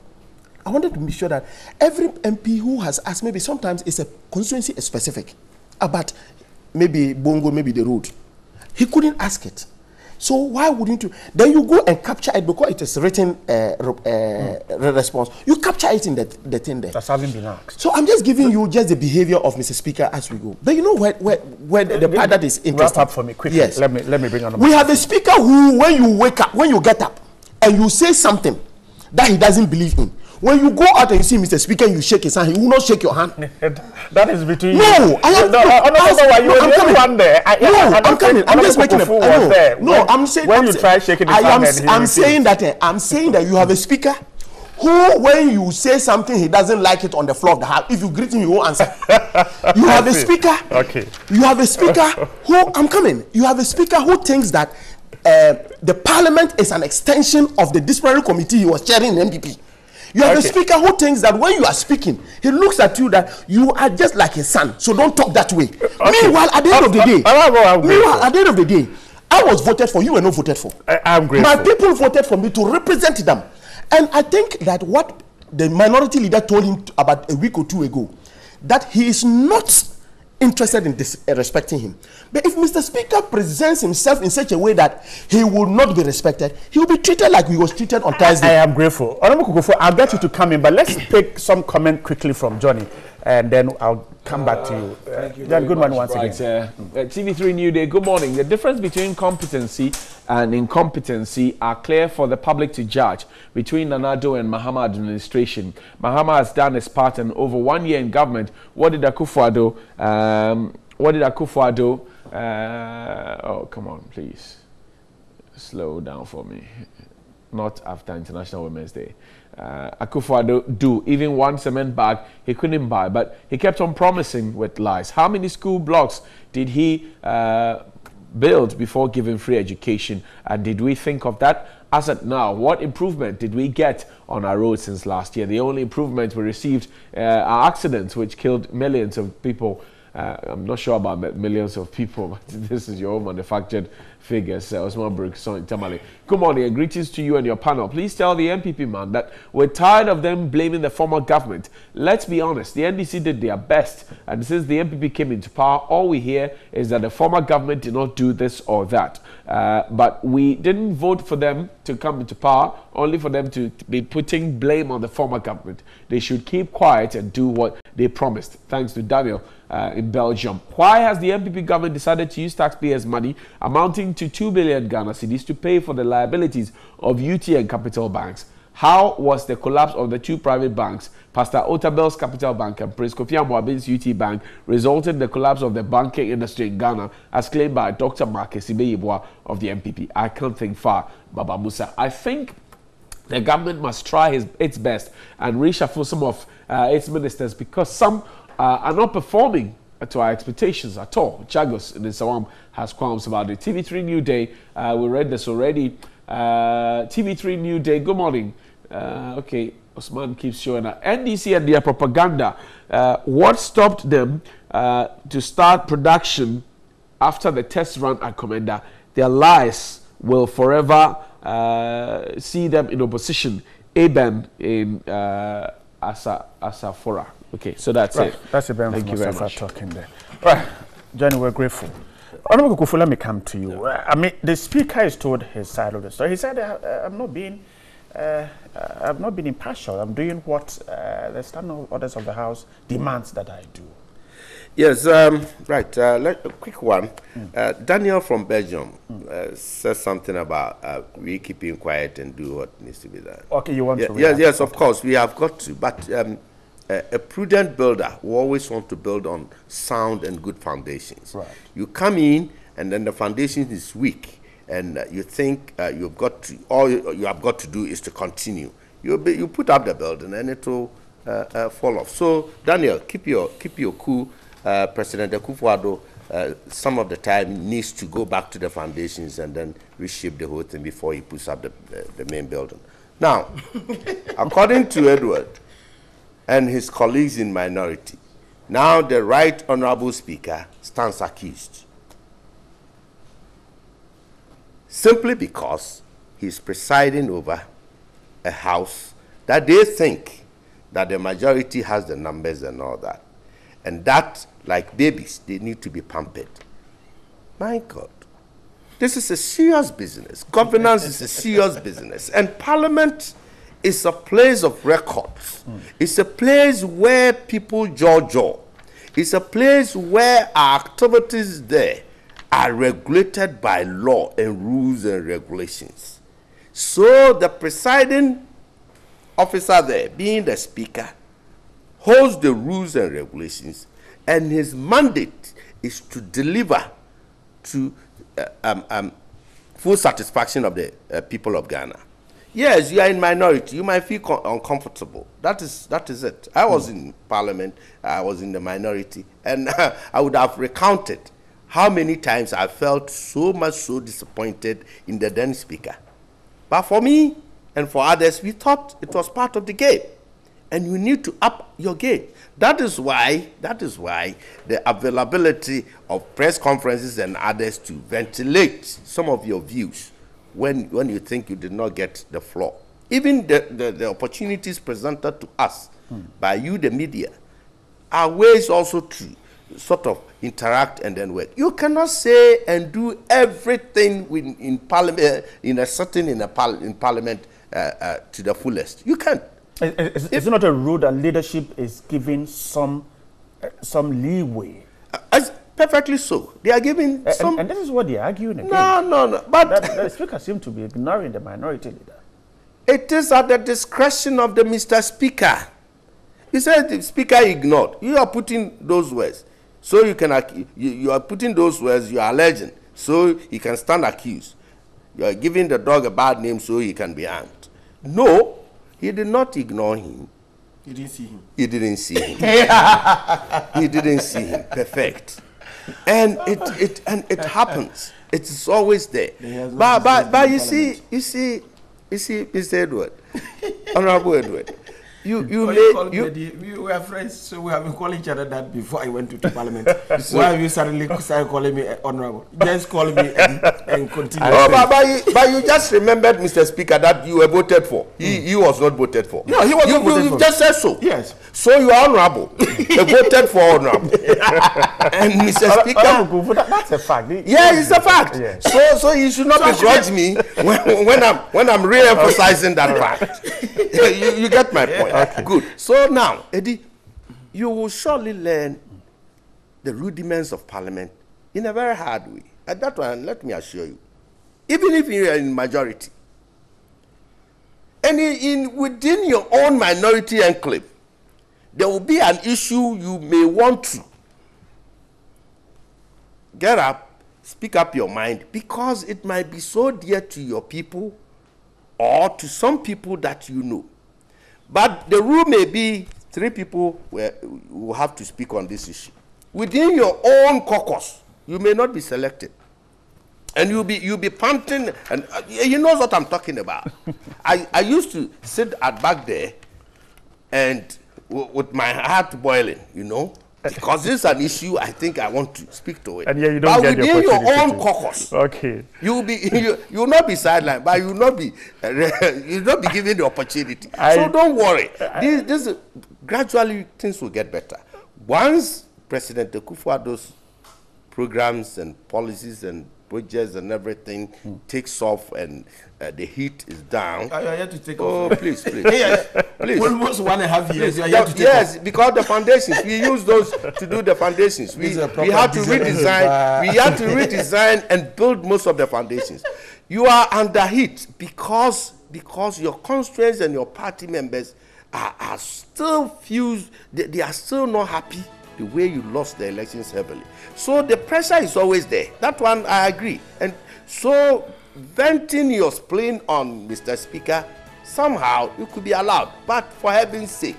I wanted to make sure that every MP who has asked, maybe sometimes it's a constituency specific, about maybe Bongo, maybe the road. He couldn't ask it. So why wouldn't you? Then you go and capture it because it is written response. You capture it in the thing there. That's having been asked. So I'm just giving you just the behavior of Mr. Speaker as we go. But you know where the part that is interesting. Wrap up for me quickly. Yes. Let me bring on. We have a speaker who, when you wake up, when you get up, and you say something that he doesn't believe in, when you go out and you see Mr. Speaker and you shake his hand, he will not shake your hand. That is between you. No, I'm coming. I'm just making a no, I'm saying when you try shaking his hand, I'm saying that you have a speaker who, when you say something he doesn't like it on the floor of the house, if you greet him, he won't answer. You have a speaker. Okay. You have a speaker who You have a speaker who thinks that the parliament is an extension of the disciplinary committee he was chairing in MPP. You have a speaker who thinks that when you are speaking, he looks at you that you are just like his son, so don't talk that way. Meanwhile, at the end of the day, I was voted for, you were not voted for. I'm grateful. My people voted for me to represent them. And I think that what the minority leader told him about a week or two ago, that he is not interested in respecting him. But if Mr. Speaker presents himself in such a way that he will not be respected, he will be treated like he was treated on Thursday. I am grateful. I'll get you to come in, but let's take some comment quickly from Johnny, and then I'll come back to you. Thank you. Good morning once again. TV3 New Day, good morning. The difference between competency and incompetency are clear for the public to judge between Nana-Addo and Mahama administration. Mahama has done his part, and over 1 year in government, what did Akufo-Addo oh, come on, please. Slow down for me. Not after International Women's Day. Akufo-Addo do. Even one cement bag he couldn't buy, but he kept on promising with lies. How many school blocks did he build before giving free education? And did we think of that? As at now, what improvement did we get on our roads since last year? The only improvement we received are accidents which killed millions of people. I'm not sure about millions of people, but this is your own manufactured figures. Osman Brooks, Tamale. Good morning and greetings to you and your panel. Please tell the MPP man that we're tired of them blaming the former government. Let's be honest, the NDC did their best, and since the MPP came into power, all we hear is that the former government did not do this or that. But we didn't vote for them to come into power, only for them to be putting blame on the former government. They should keep quiet and do what they promised, thanks to Daniel in Belgium. Why has the MPP government decided to use taxpayers' money amounting to 2 billion Ghana cedis to pay for the liabilities of UT and Capital banks? How was the collapse of the two private banks, Pastor Otabel's Capital Bank and Prince Kofi Amoabin's UT Bank, resulted in the collapse of the banking industry in Ghana, as claimed by Dr. Marcus Ibeyibwa of the MPP? I can't think far, Baba Musa. I think the government must try its best and reshuffle some of its ministers, because some are not performing to our expectations at all. Chagos in Sawam has qualms about it. TV3 New Day, we read this already. TV3 New Day, good morning. Okay, Osman keeps showing up. NDC and their propaganda. What stopped them to start production after the test run at Commander? Their lies will forever see them in opposition. Aben in Asafora. Okay, so that's it. That's a very Thank you very much. Talking there. Right, Johnny, we're grateful. Honorable Kufu, let me come to you. I mean, the speaker has told his side of the story. He said, "I've not been impartial. I'm doing what the standing orders of the House demands that I do." Yes, right. A quick one. Daniel from Belgium says something about we keeping quiet and do what needs to be done. Okay, you want to? Yes, of course, we have got to. But a prudent builder will always want to build on sound and good foundations. Right. You come in and then the foundation is weak, and you think you've got to, all you have got to do is to continue. You put up the building and it will fall off. So Daniel, keep your cool. President Akufo-Addo some of the time needs to go back to the foundations and then reshape the whole thing before he puts up the main building. Now, according to Edward and his colleagues in minority, now the Right Honorable Speaker stands accused, simply because he's presiding over a house that they think that the majority has the numbers and all that. And that, like babies, they need to be pampered. My God. This is a serious business. Governance is a serious business. And Parliament is a place of records. It's a place where people jaw. It's a place where our activities there are regulated by law and rules and regulations. So the presiding officer there, being the speaker, holds the rules and regulations, and his mandate is to deliver to full satisfaction of the people of Ghana. Yes, you are in minority. You might feel uncomfortable. That is it. I was in Parliament. I was in the minority, and I would have recounted how many times I felt so disappointed in the then speaker. But for me and for others, we thought it was part of the game. And you need to up your game. That is why the availability of press conferences and others to ventilate some of your views when you think you did not get the floor. Even the opportunities presented to us by you, the media, are ways also to sort of interact and then work. You cannot say and do everything in Parliament, in Parliament to the fullest. You can't. Is it not a rule that leadership is giving some leeway? Perfectly so. They are giving some... And this is what they are arguing against. No. But the speaker seems to be ignoring the minority leader. It is at the discretion of the Mr. Speaker. He said the speaker ignored. You are putting those words. So you are putting those words, you are alleging. So he can stand accused. You are giving the dog a bad name so he can be hanged. No. He did not ignore him. He didn't see him. He didn't see him. He didn't see him. Perfect. And it happens. It's always there. But you see, Mr. Edward, Honorable Edward, we were friends, so we have been calling each other that before I went to Parliament. Why have you suddenly started calling me honorable? Just call me and continue. But you just remembered, Mr. Speaker, that you were voted for. He was not voted for. No, he was not voted for. You just said so. Yes. So you are honorable. You voted for honorable. And Mr. Speaker, that's a fact. Yeah, it's a fact. Yeah. So you should not begrudge me when I'm re-emphasizing that fact. You get my point. Okay. Good. So now, Eddie, you will surely learn the rudiments of parliament in a very hard way. And that one, let me assure you, even if you are in majority, and within your own minority enclave, there will be an issue you may want to get up, speak up your mind, because it might be so dear to your people or to some people that you know. But the rule may be 3 people will have to speak on this issue. Within your own caucus, you may not be selected. And you'll be panting, and you know what I'm talking about. I used to sit at back there and with my heart boiling, you know, because this is an issue I think I want to speak to it. And yeah, you don't get within your own caucus, okay, you will not be sidelined, but you will not be given the opportunity. So don't worry. This gradually things will get better once President Akufo-Addo's programs and policies and projects and everything takes off and the heat is down. You are here to take off. Please. Please. Almost 1.5 years. You are here to take yes, off. Because the foundations, we use those to do the foundations. We had to redesign. We had to redesign and build most of the foundations. You are under heat because your constraints and your party members are still fused. They are still not happy the way you lost the elections heavily. So the pressure is always there. That one I agree. And so venting your spleen on Mr. Speaker, somehow you could be allowed. But for heaven's sake,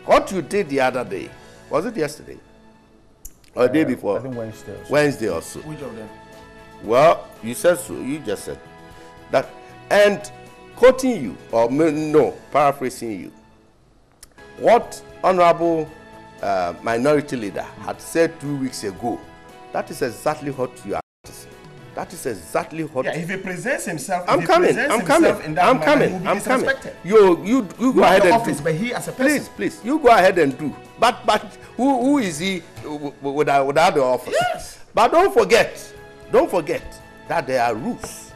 what you did the other day, was it yesterday? Or the day before? I think Wednesday. Wednesday or so. Which of them? Well, you said so. You just said that. And quoting you, or no, paraphrasing you, what Honorable Minority Leader had said 2 weeks ago, that is exactly what you are saying. That is exactly what. Yeah, if he presents himself, I'm coming. You go ahead and office, do. But he as a person. Please, you go ahead and do. But who is he without the office? Yes. But don't forget that there are rules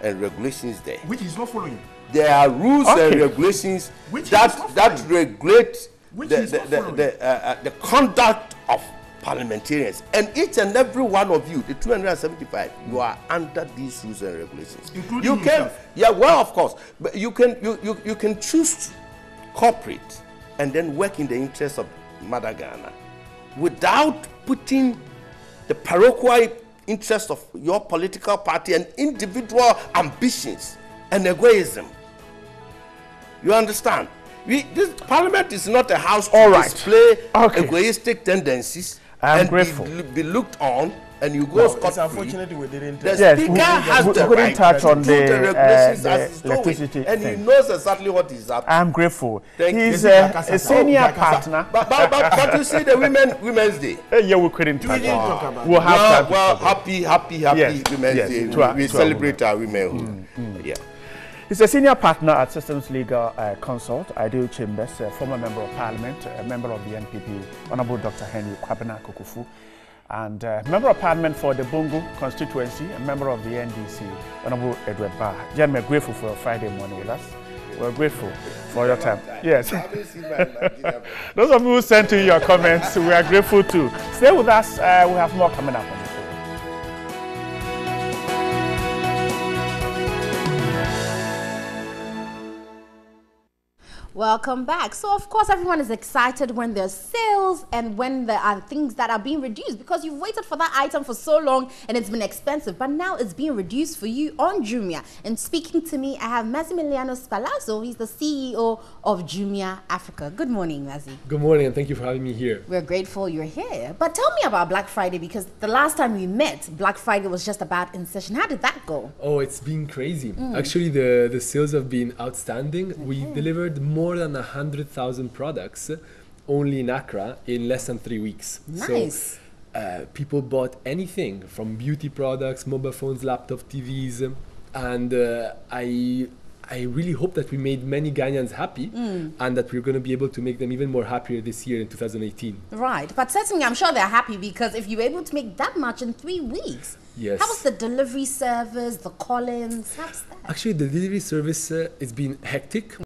and regulations there, which he's not following. There are rules and regulations that regulate the conduct of parliamentarians, and each and every one of you, the 275, you are under these rules and regulations. Including yourself. Yeah, well, of course, but you can choose to cooperate and then work in the interest of Mother Ghana without putting the parochial interest of your political party and individual ambitions and egoism. You understand? This parliament is not a house to display egoistic tendencies and grateful. Be looked on, and you go scot-free. It's unfortunate we didn't. The speaker has the right touch on to the regulations as electricity and he knows exactly what is up. I'm grateful. He's a senior partner. But you see the Women's Day. Yeah, we couldn't talk about. We'll have happy Women's Day. We celebrate our women. Yeah. He's a senior partner at Systems Legal Consult, Ideal Chambers, a former member of Parliament, a member of the NPP, Honorable Dr. Henry Kwabena Kukufu, and member of Parliament for the Bongo constituency, a member of the NDC, Honorable Edward Barr. Gentlemen, we're grateful for a Friday morning with us. We're grateful for your time. Yes. Those of you who sent in your comments, we are grateful too. Stay with us. We have more coming up on the show. Welcome back. So, of course, everyone is excited when there's sales and when there are things that are being reduced, because you've waited for that item for so long and it's been expensive, but now it's being reduced for you on Jumia. And speaking to me, I have Massimiliano Spalazzo. He's the CEO of Jumia Africa. Good morning, Mazi. Good morning, and thank you for having me here. We're grateful you're here. But tell me about Black Friday, because the last time we met, Black Friday was just about in session. How did that go? Oh, it's been crazy. Actually, the sales have been outstanding. We delivered more than 100,000 products only in Accra in less than 3 weeks. Nice. So people bought anything from beauty products, mobile phones, laptop, TVs, and I really hope that we made many Ghanaians happy and that we're going to be able to make them even more happier this year in 2018. Right, but certainly I'm sure they're happy, because if you were able to make that much in 3 weeks, yes. How was the delivery service, the call-ins? How's that? Actually, the delivery service has been hectic.